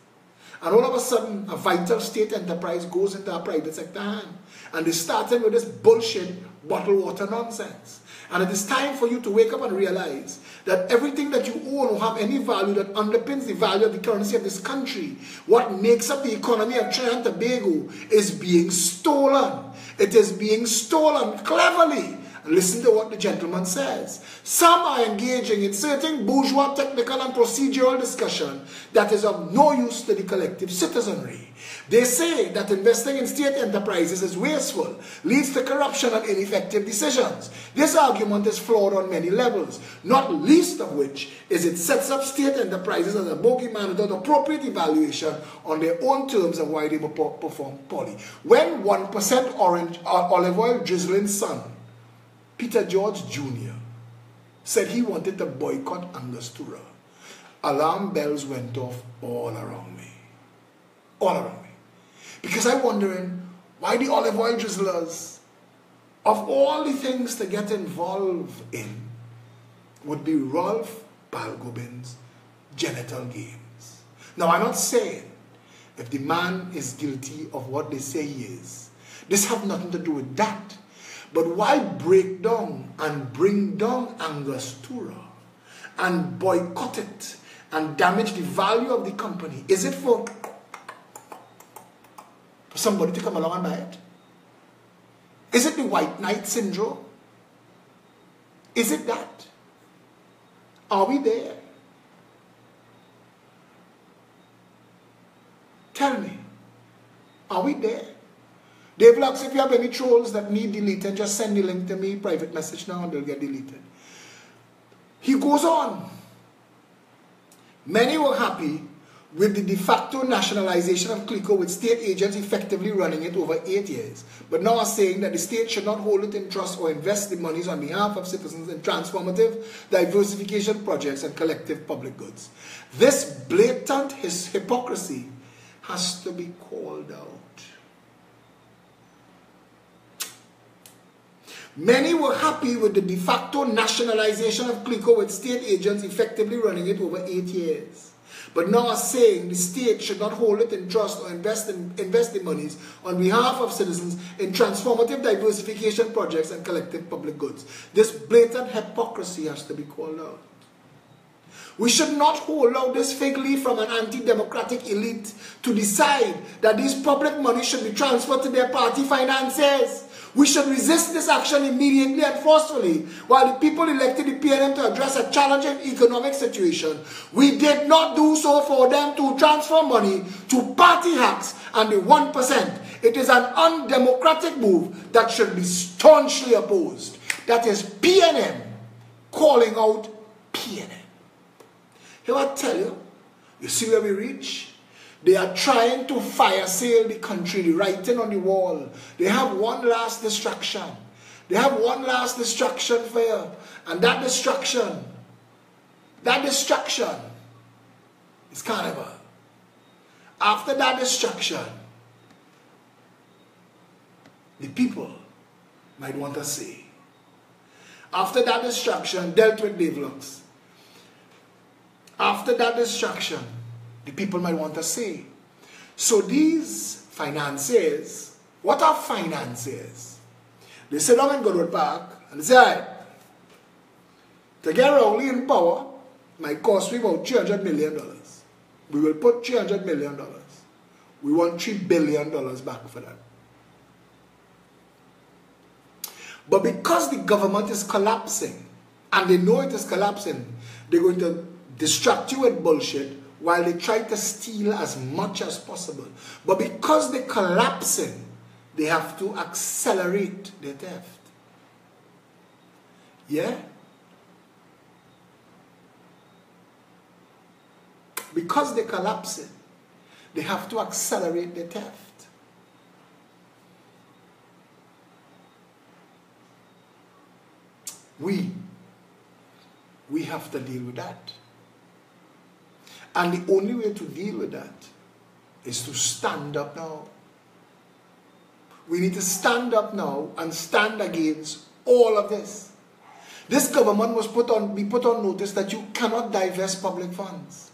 And all of a sudden, a vital state enterprise goes into a private sector hand. And they started with this bullshit bottled water nonsense. And it is time for you to wake up and realize that everything that you own will have any value that underpins the value of the currency of this country. What makes up the economy of Trinidad and Tobago is being stolen. It is being stolen cleverly. Listen to what the gentleman says. Some are engaging in certain bourgeois technical and procedural discussion that is of no use to the collective citizenry. They say that investing in state enterprises is wasteful, leads to corruption and ineffective decisions. This argument is flawed on many levels, not least of which is it sets up state enterprises as a bogeyman without appropriate evaluation on their own terms of why they perform poorly. When 1% olive oil drizzling son, Peter George Jr. said he wanted to boycott Angostura, alarm bells went off all around me. All around me. Because I'm wondering why the olive oil drizzlers, of all the things to get involved in, would be Rolf Balgobin's genital games. Now, I'm not saying if the man is guilty of what they say he is. This have nothing to do with that. But why break down and bring down Angostura and boycott it and damage the value of the company? Is it for somebody to come along and buy it? Is it the white knight syndrome? Is it that? Are we there? Tell me. Are we there? Dave Lux, if you have any trolls that need deleted, just send the link to me, private message now, and they'll get deleted. He goes on. Many were happy with the de facto nationalization of CLICO, with state agents effectively running it over 8 years, but now are saying that the state should not hold it in trust or invest the monies on behalf of citizens in transformative diversification projects and collective public goods. This blatant hypocrisy has to be called out. Many were happy with the de facto nationalization of CLICO, with state agents effectively running it over 8 years. but now are saying the state should not hold it in trust or invest the monies on behalf of citizens in transformative diversification projects and collective public goods. This blatant hypocrisy has to be called out. We should not hold out this fig leaf from an anti-democratic elite to decide that these public money should be transferred to their party finances. We should resist this action immediately and forcefully. While the people elected the PNM to address a challenging economic situation, we did not do so for them to transfer money to party hacks and the 1%. It is an undemocratic move that should be staunchly opposed. That is PNM calling out PNM. Here I tell you, you see where we reach? They are trying to fire sale the country, the writing on the wall. They have one last distraction. They have one last distraction for you. And that distraction is carnival. After that distraction, the people might want to say. After that distraction, dealt with Develux. After that distraction, the people might want to say. So these financiers, what are financiers? They sit down in Goodwood Park and they say, all right, to get Rowley in power might cost me about $300 million. We will put $300 million. We want $3 billion back for that. But because the government is collapsing, and they know it is collapsing, they're going to distract you with bullshit while they try to steal as much as possible. But because they're collapsing, they have to accelerate their theft. Yeah? Because they're collapsing, they have to accelerate their theft. We have to deal with that. And the only way to deal with that is to stand up now. We need to stand up now and stand against all of this. This government must be put on notice that you cannot divest public funds.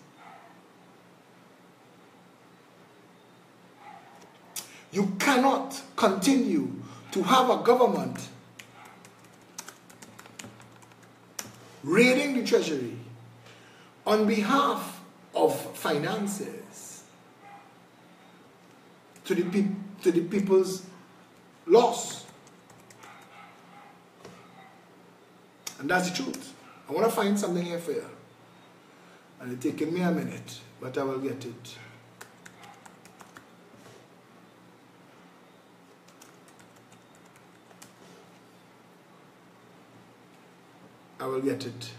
You cannot continue to have a government raiding the treasury on behalf of finances to the people's loss. And that's the truth. I want to find something here for you. And it's taking me a minute, but I will get it. I will get it.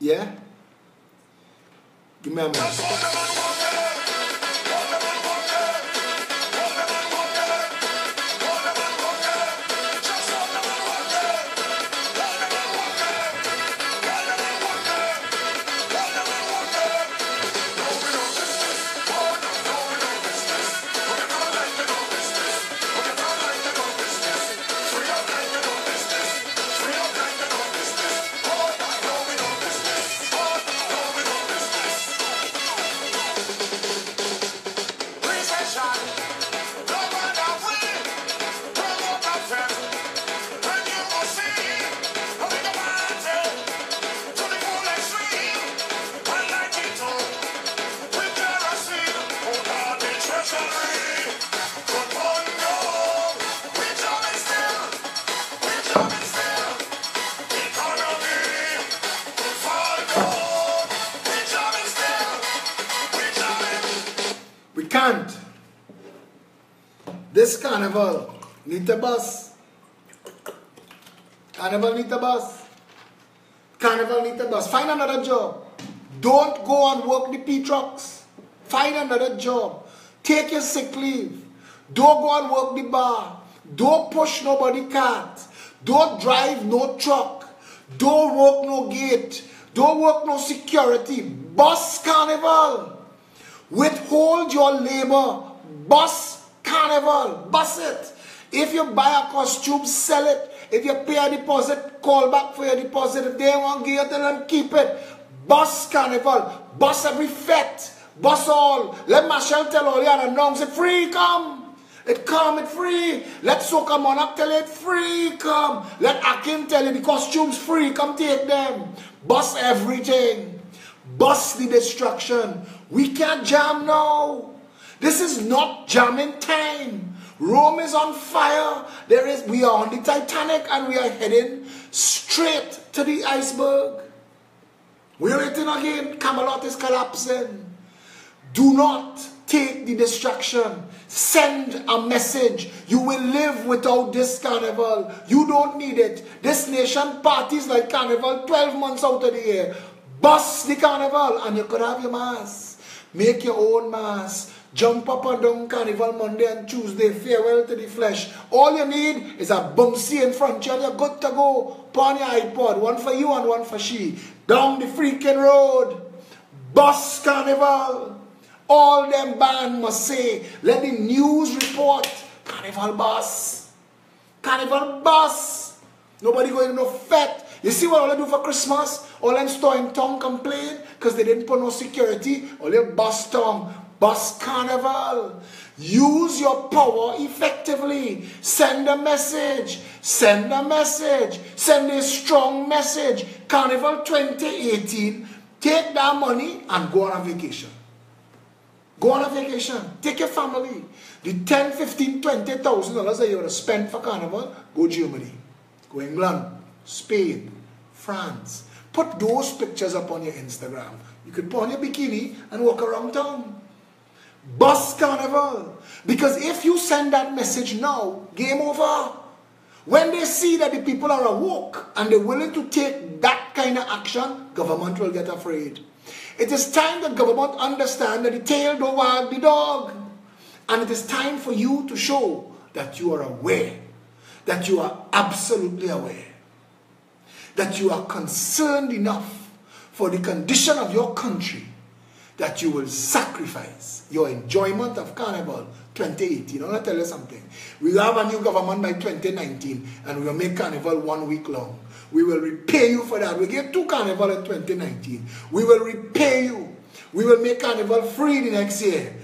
Yeah? Give me a minute. This carnival need a bus. Carnival need a bus. Carnival need a bus. Find another job. Don't go and work the P-trucks. Find another job. Take your sick leave. Don't go and work the bar. Don't push nobody cart. Don't drive no truck. Don't work no gate. Don't work no security. Bus carnival. Withhold your labor. Bus carnival. Bus it. If you buy a costume, sell it. If you pay a deposit, call back for your deposit. If they want to give you, tell them keep it. Bus carnival. Bus every fete. Bus all. Let Marshall tell all you and announce it free come. It come, it free. Let Soca Monarch tell it free come. Let Akin tell you the costumes free. Come take them. Bus everything. Bus the destruction. We can't jam now. This is not jamming time. Rome is on fire. We are on the Titanic and we are heading straight to the iceberg. We're hitting again. Camelot is collapsing. Do not take the distraction. Send a message. You will live without this carnival. You don't need it. This nation parties like carnival 12 months out of the year. Bust the carnival and you could have your mass. Make your own mass. Jump up and down carnival Monday and Tuesday. Farewell to the flesh. All you need is a bumpsy in front of you and you're good to go. Put on your iPod. One for you and one for she. Down the freaking road. Bus carnival. All them band must say, let the news report, carnival bus. Carnival bus. Nobody going to no fete. You see what all they do for Christmas? All them store in town complain because they didn't put no security. All them bus town. Bus carnival. Use your power effectively. Send a message. Send a message. Send a strong message. Carnival 2018. Take that money and go on a vacation. Go on a vacation. Take your family. The $10,000, $15,000, $20,000 that you would have spent for carnival, go Germany. Go England. Spain. France. Put those pictures up on your Instagram. You could put on your bikini and walk around town. Bus carnival. Because if you send that message now, game over. When they see that the people are awoke and they're willing to take that kind of action, government will get afraid. It is time that government understand that the tail don't wag the dog. And it is time for you to show that you are aware. That you are absolutely aware. That you are concerned enough for the condition of your country that you will sacrifice your enjoyment of Carnival 2018. I want to tell you something. We will have a new government by 2019 and we will make Carnival 1 week long. We will repay you for that. We gave 2 Carnival in 2019. We will repay you. We will make Carnival free the next year.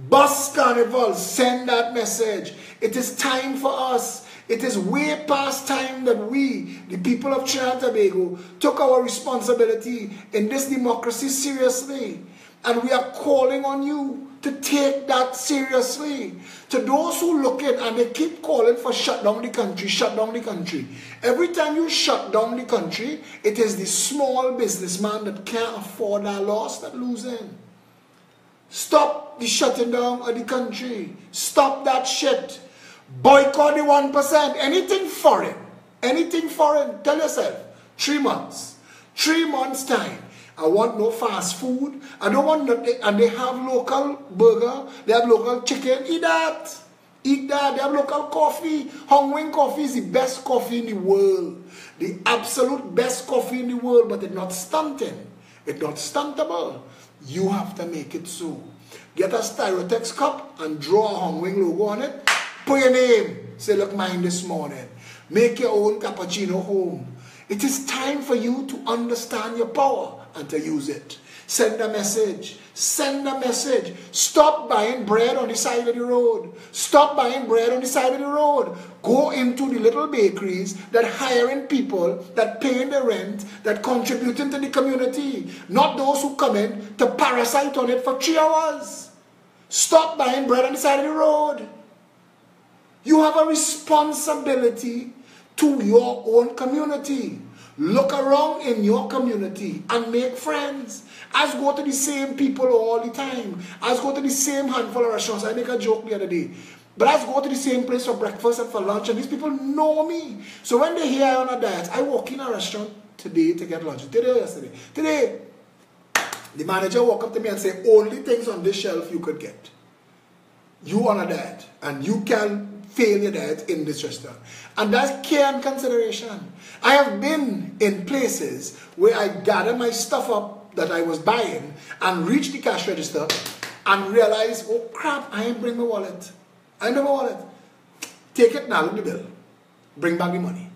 Bus Carnival, send that message. It is time for us. It is way past time that we, the people of Trinidad and Tobago, took our responsibility in this democracy seriously. And we are calling on you to take that seriously. To those who look in and they keep calling for shut down the country, shut down the country. Every time you shut down the country, it is the small businessman that can't afford that loss that losing. Stop the shutting down of the country. Stop that shit. Boycott the 1%. Anything foreign. Anything foreign. Tell yourself. 3 months. 3 months time. I want no fast food. I don't want nothing. And they have local burger. They have local chicken. Eat that. Eat that. They have local coffee. Hong Wing coffee is the best coffee in the world. The absolute best coffee in the world. But it's not stunting. It's not stuntable. You have to make it so. Get a Styrotex cup and draw a Hong Wing logo on it. Put your name. Say, look, mine this morning. Make your own cappuccino home. It is time for you to understand your power and to use it. Send a message. Send a message. Stop buying bread on the side of the road. Stop buying bread on the side of the road. Go into the little bakeries that hiring people, that paying the rent, that contributing to the community. Not those who come in to parasite on it for 3 hours. Stop buying bread on the side of the road. You have a responsibility to your own community. Look around in your community and make friends. As go to the same people all the time. As go to the same handful of restaurants. I make a joke the other day. But I go to the same place for breakfast and for lunch, and these people know me. So when they hear I'm on a diet, I walk in a restaurant today to get lunch. Today or yesterday? Today, the manager walk up to me and say, only things on this shelf you could get. You on a diet, and you can fail your diet in this restaurant. And that's care and consideration. I have been in places where I gather my stuff up that I was buying and reach the cash register and realize, oh crap, I ain't bring my wallet. I ain't bring my wallet. Take it now, the bill. Bring back the money.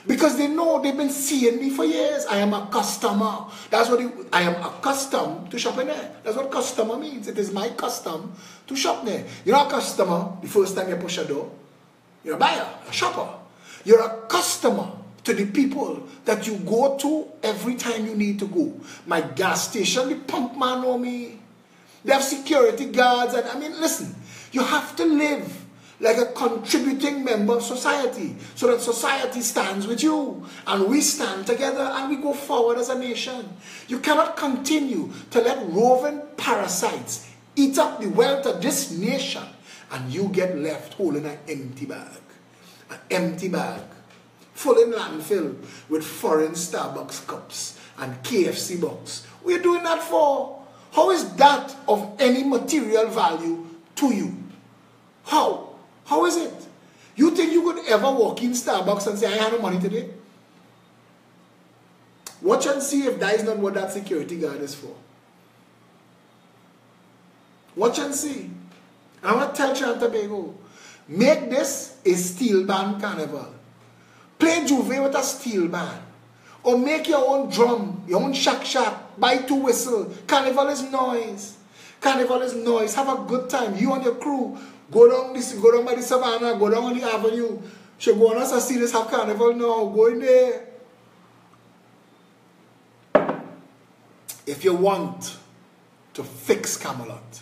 Because they know they've been seeing me for years. I am a customer. That's what I am accustomed to shopping there. That's what customer means. It is my custom to shop there. You're not a customer the first time you push a door. You're a buyer, a shopper. You're a customer to the people that you go to every time you need to go. My gas station, the pump man know me. They have security guards. And I mean, listen, you have to live like a contributing member of society, so that society stands with you, and we stand together, and we go forward as a nation. You cannot continue to let roving parasites eat up the wealth of this nation, and you get left holding an empty bag, full in landfill with foreign Starbucks cups and KFC box. What are you doing that for? How is that of any material value to you? How? How is it? You think you could ever walk in Starbucks and say, I have no money today? Watch and see if that is not what that security guard is for. Watch and see. I want to tell Trinidad and Tobago, make this a steel band carnival. Play Juve with a steel band. Or make your own drum, your own shak-shak, buy 2 whistles. Carnival is noise. Carnival is noise. Have a good time. You and your crew. Go down by the savannah, go down on the avenue. She go on us and see this have carnival now. Go in there. If you want to fix Camelot,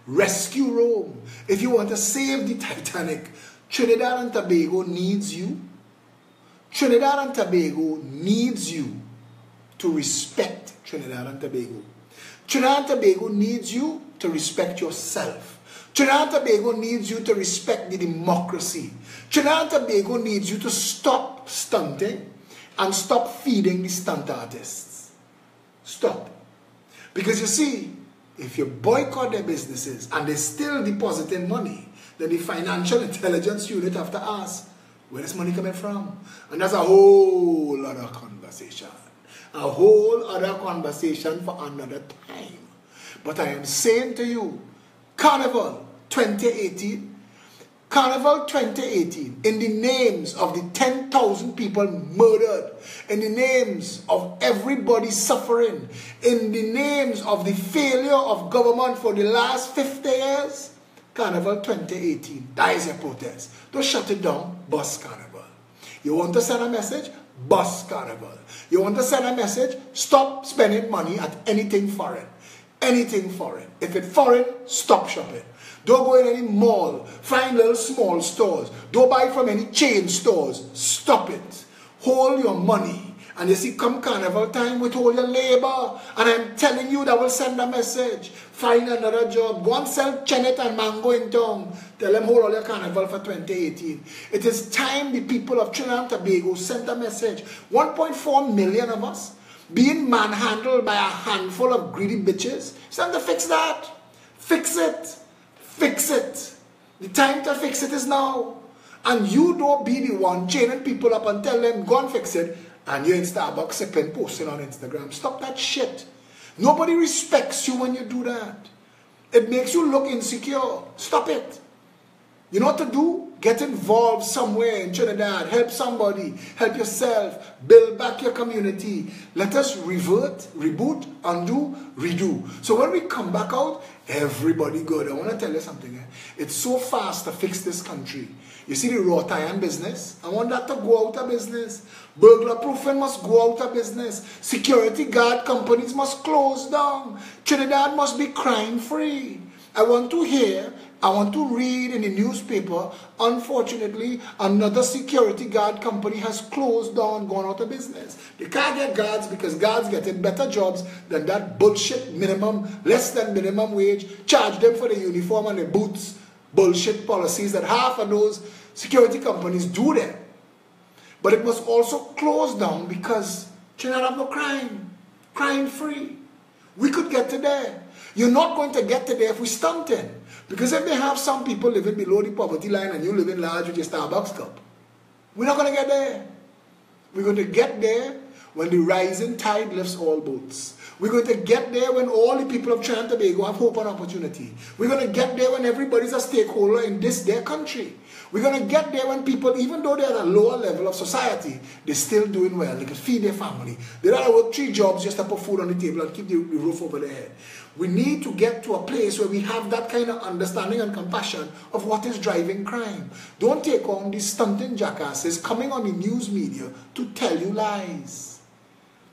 rescue Rome, if you want to save the Titanic, Trinidad and Tobago needs you. Trinidad and Tobago needs you to respect Trinidad and Tobago. Trinidad and Tobago needs you to respect yourself. Trinidad and Tobago needs you to respect the democracy. Trinidad and Tobago needs you to stop stunting and stop feeding the stunt artists. Stop. Because you see, if you boycott their businesses and they're still depositing money, then the financial intelligence unit have to ask, where is money coming from? And that's a whole other conversation. A whole other conversation for another time. But I am saying to you, Carnival 2018, Carnival 2018, in the names of the 10,000 people murdered, in the names of everybody suffering, in the names of the failure of government for the last 50 years, Carnival 2018, that is your protest. Don't shut it down, bus Carnival. You want to send a message? Bus Carnival. You want to send a message? Stop spending money at anything foreign. Anything foreign. If it's foreign, stop shopping. Don't go in any mall. Find little small stores. Don't buy from any chain stores. Stop it. Hold your money. And you see, come Carnival time, withhold your labor. And I'm telling you, that will send a message. Find another job. Go and sell chenet and mango in town. Tell them hold all your Carnival for 2018. It is time the people of Trinidad and Tobago sent a message. 1.4 million of us being manhandled by a handful of greedy bitches. It's time to fix that. Fix it. Fix it. The time to fix it is now. And you don't be the one chaining people up and tell them, go and fix it. And you're in Starbucks sipping, posting on Instagram. Stop that shit. Nobody respects you when you do that. It makes you look insecure. Stop it. You know what to do? Get involved somewhere in Trinidad. Help somebody. Help yourself. Build back your community. Let us revert, reboot, undo, redo. So when we come back out, everybody good. I want to tell you something. It's so fast to fix this country. You see the wrought iron business? I want that to go out of business. Burglar proofing must go out of business. Security guard companies must close down. Trinidad must be crime free. I want to read in the newspaper, unfortunately, another security guard company has closed down, gone out of business. They can't get guards because guards getting better jobs than that bullshit minimum, less than minimum wage, charge them for the uniform and the boots, bullshit policies that half of those security companies do there. But it must also close down because Trinidad have no crime. Crime free. We could get to there. You're not going to get to there if we stunt it. Because if they have some people living below the poverty line and you living large with your Starbucks cup, we're not going to get there. We're going to get there when the rising tide lifts all boats. We're going to get there when all the people of Trinidad and Tobago have hope and opportunity. We're going to get there when everybody's a stakeholder in their country. We're going to get there when people, even though they're at a lower level of society, they're still doing well. They can feed their family. They don't have to work 3 jobs just to put food on the table and keep the roof over their head. We need to get to a place where we have that kind of understanding and compassion of what is driving crime. Don't take on these stunting jackasses coming on the news media to tell you lies.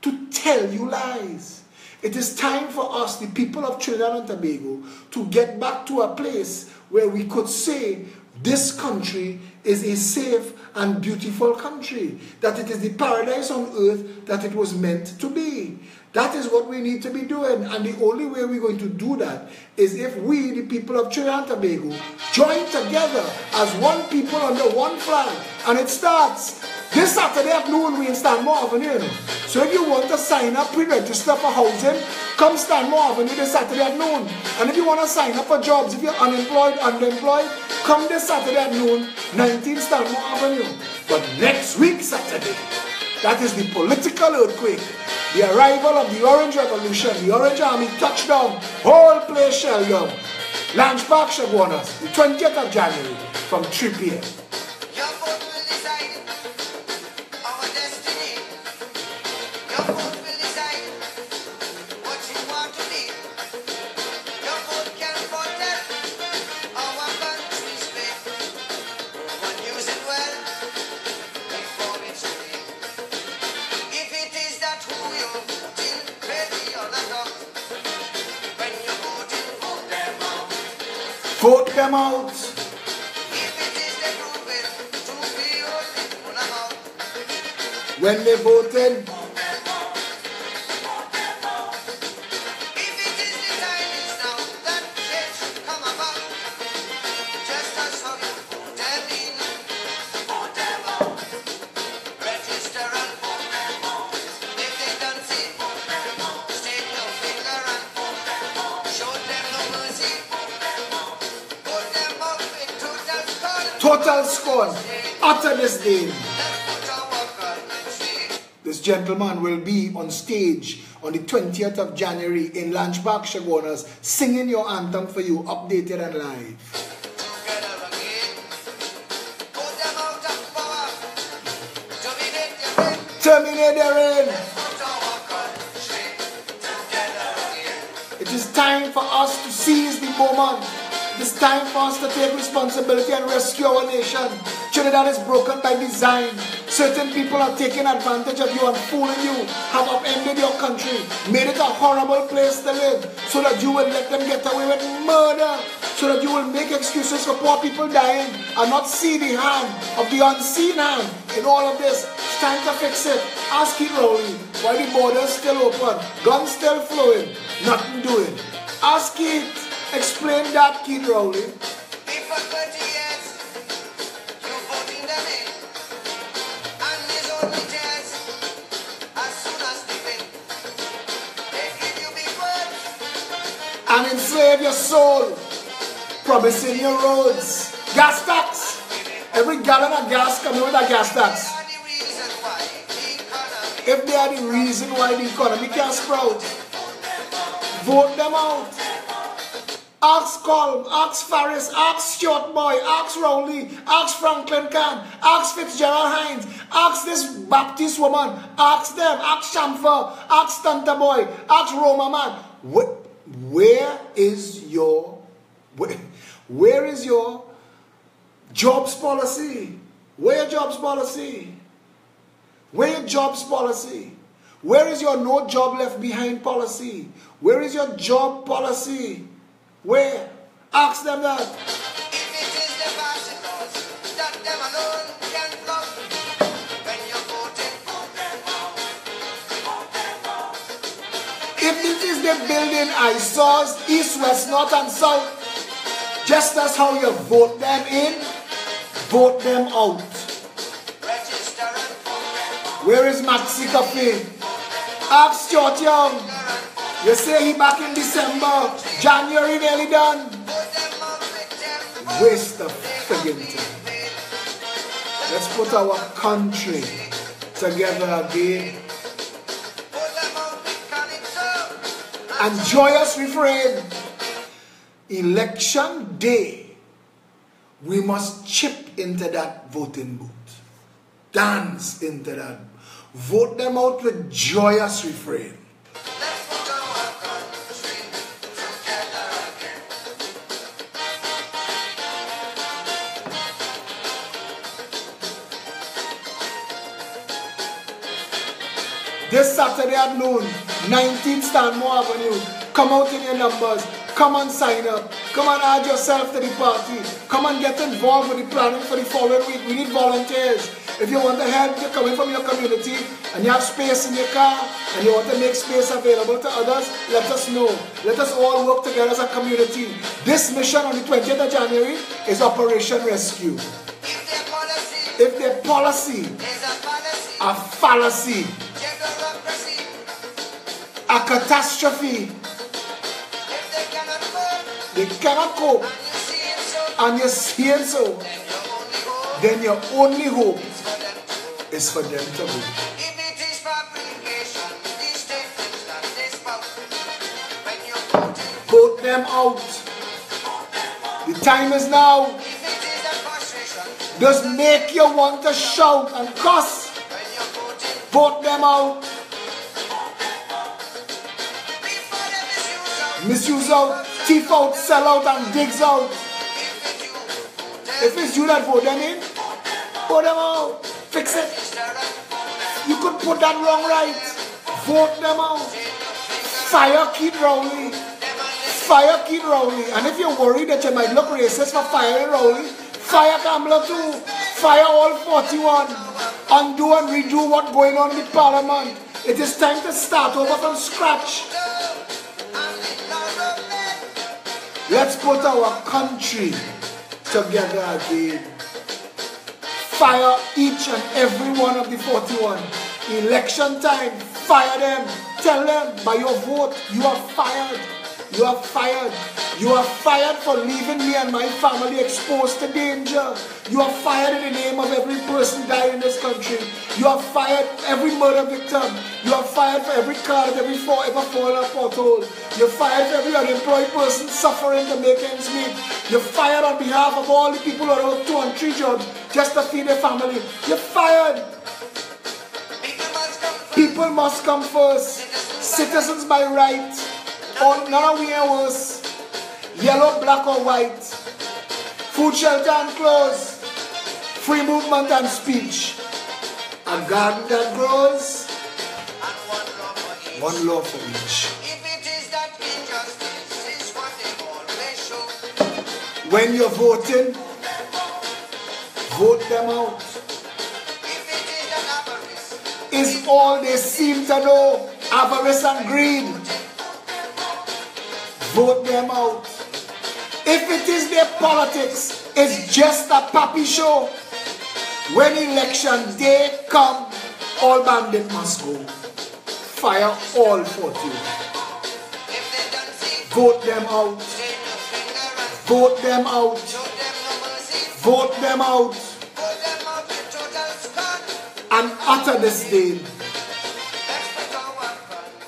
To tell you lies. It is time for us, the people of Trinidad and Tobago, to get back to a place where we could say this country is a safe and beautiful country. That it is the paradise on earth that it was meant to be. That is what we need to be doing. And the only way we're going to do that is if we, the people of Trinidad and Tobago, join together as one people under one flag. And it starts this Saturday at noon. We in Stanmore Avenue. So if you want to sign up, pre-register for housing, come Stanmore Avenue this Saturday at noon. And if you want to sign up for jobs, if you're unemployed, underemployed, come this Saturday at noon, 19 Stanmore Avenue. But next week, Saturday, that is the political earthquake. The arrival of the Orange Revolution, the Orange Army touchdown, whole place shell down. Lange Park Shaguanas, the 20th of January from 3 p.m. Your vote will decide our destiny. Your vote will decide what you want to be. Your vote can protect our country's fate. But use it well before it's late. If it is that who you're voting, ready or not, when you're voting, vote them out. Vote them out. If it is the good will to be only one out. When they voted, If it is the time is now that change should come about, just as how you vote them in, vote them out. Register and vote them out. If they don't see, vote them out. State no finger and vote them out. Show them no mercy, vote them out. Vote them out with total scorn. total scorn, utter disdain. Let's put our country. This gentleman will be on stage on the 20th of January in Lange Park Shaguanas, singing your anthem for you, updated and live. Together again. Put them out of power. Dominate their reign. Terminate their reign. Put our country together again. It is time for us to seize the moment. It is time for us to take responsibility and rescue our nation. Trinidad is broken by design. Certain people are taking advantage of you and fooling you, have upended your country, made it a horrible place to live, so that you will let them get away with murder, so that you will make excuses for poor people dying and not see the hand of the unseen hand in all of this. It's time to fix it. Ask Keith Rowley why the border's still open, guns still flowing, nothing doing. Ask Keith. Explain that, Keith Rowley. If for 20 years you voting them in, and there's only chance as soon as they win, they give you big words. And enslave your soul, promising you roads, gas tax. Every gallon of gas coming with a gas tax. They are the reason why the economy If they are the reason why the economy can't sprout, vote them out. Ask Colm, ask Farris, ask Stuart Boy, ask Rowley, ask Franklin Khan, ask Fitzgerald Hines, ask this Baptist woman, ask them, ask Chamfer, ask Tanta Boy, ask Roma Man. Where is your jobs policy? Where your jobs policy? Where your jobs policy? Where is your no job left behind policy? Where is your job policy? Where? Ask them that. If it is the bicycles that them alone can block, when you're voting, vote them out, vote them out. If it is the building eyesores, east, west, north and south, just as how you vote them in, vote them out. Register and vote them out. Where is Maxi Coffee? Ask Stuart Young. You say he back in December, January nearly done. Waste of friggin' time. Let's put our country together again. And joyous refrain. Election day, we must chip into that voting booth. Dance into that. Vote them out with joyous refrain. Let's put our country together again. This Saturday at noon, 19 Stanmore Avenue. Come out in your numbers. Come and sign up. Come and add yourself to the party. Come and get involved with the planning for the following week. We need volunteers. If you want to help, you're coming from your community and you have space in your car and you want to make space available to others, let us know. Let us all work together as a community. This mission on the 20th of January is Operation Rescue. If their policy is a fallacy, a catastrophe, they cannot cope, and you're seeing so, then your only hope is for them to vote. Vote them out. The time is now. Does make you want to shout and cuss. Vote them out. Misuse out, thief out, sell out, and digs out. If it's you that vote them in, vote them out. Fix it. You could put that wrong right. Vote them out. Fire Keith Rowley. Fire Keith Rowley. And if you're worried that you might look racist for firing Rowley, fire Kamala too. Fire all 41. Undo and redo what's going on in the parliament. It is time to start over from scratch. Let's put our country together again. Fire each and every one of the 41. Election time, fire them. Tell them by your vote, you are fired. You are fired. You are fired for leaving me and my family exposed to danger. You are fired in the name of every person dying in this country. You are fired for every murder victim. You are fired for every car that ever fallen in a pothole. You're fired for every unemployed person suffering to make ends meet. You're fired on behalf of all the people who are out 2 and 3 jobs just to feed their family. You're fired. People must come first. Citizens by right. Or none of we are worse. Yellow, black or white. Food, shelter and clothes. Free movement and speech. A garden that grows. One law for each. When you're voting, vote them out. Is all they seem to know avarice and greed. Vote them out. If it is their politics, it's just a puppy show. When election day come, all bandits must go. Fire all 40. Vote them out. Vote them out. Vote them out. And utter disdain.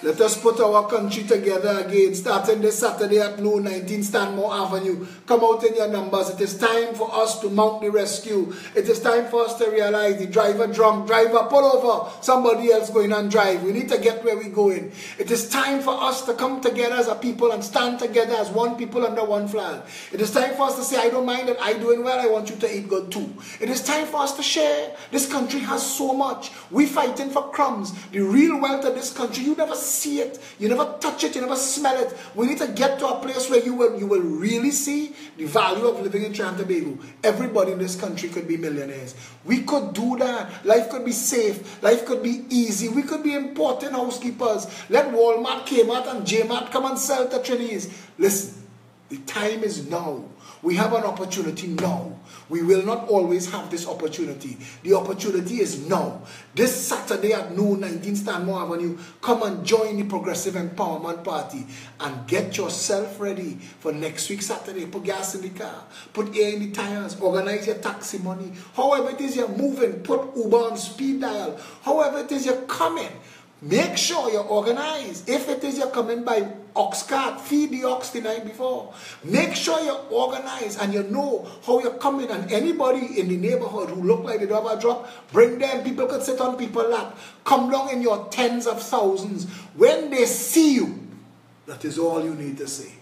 Let us put our country together again, starting this Saturday at noon, 19 Stanmore Avenue. Come out in your numbers. It is time for us to mount the rescue. It is time for us to realize the driver drunk, driver pull over, somebody else going and drive. We need to get where we're going. It is time for us to come together as a people and stand together as one people under one flag. It is time for us to say, I don't mind that I'm doing well, I want you to eat good too. It is time for us to share. This country has so much. We're fighting for crumbs. The real wealth of this country, you never see it, you never touch it, you never smell it. We need to get to a place where you will really see the value of living in Trinidad and Tobago. Everybody in this country could be millionaires. We could do that. Life could be safe. Life could be easy. We could be important housekeepers. Let Walmart, Kmart and Jmart come and sell to Chinese. Listen, the time is now. We have an opportunity now. We will not always have this opportunity. The opportunity is now. This Saturday at noon, 19 Stanmore Avenue, come and join the Progressive Empowerment Party and get yourself ready for next week Saturday. Put gas in the car, put air in the tires, organize your taxi money. However it is you're moving, put Uber on speed dial. However it is you're coming, Make sure you're organized. If it is you're coming by ox cart, feed the ox the night before. Make sure you're organized and you know how you're coming. And anybody in the neighborhood who look like they don't have a drop, bring them. People could sit on people's lap. Come down in your tens of thousands. When they see you, that is all you need to say.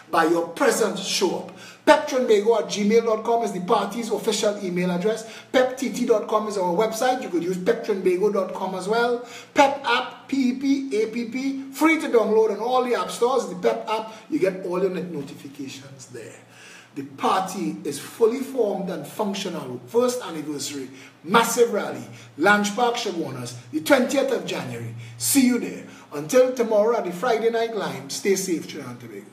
By your presence, show up. peptrinbago@gmail.com is the party's official email address. peptt.com is our website. You could use peptrinbago.com as well. Pep app, P-E-P-A-P-P, free to download on all the app stores. The Pep app, you get all your notifications there. The party is fully formed and functional. First anniversary, massive rally, Lange Park, Chaguanas, the 20th of January. See you there. Until tomorrow at the Friday Night Lime, stay safe, Trinidad and Tobago.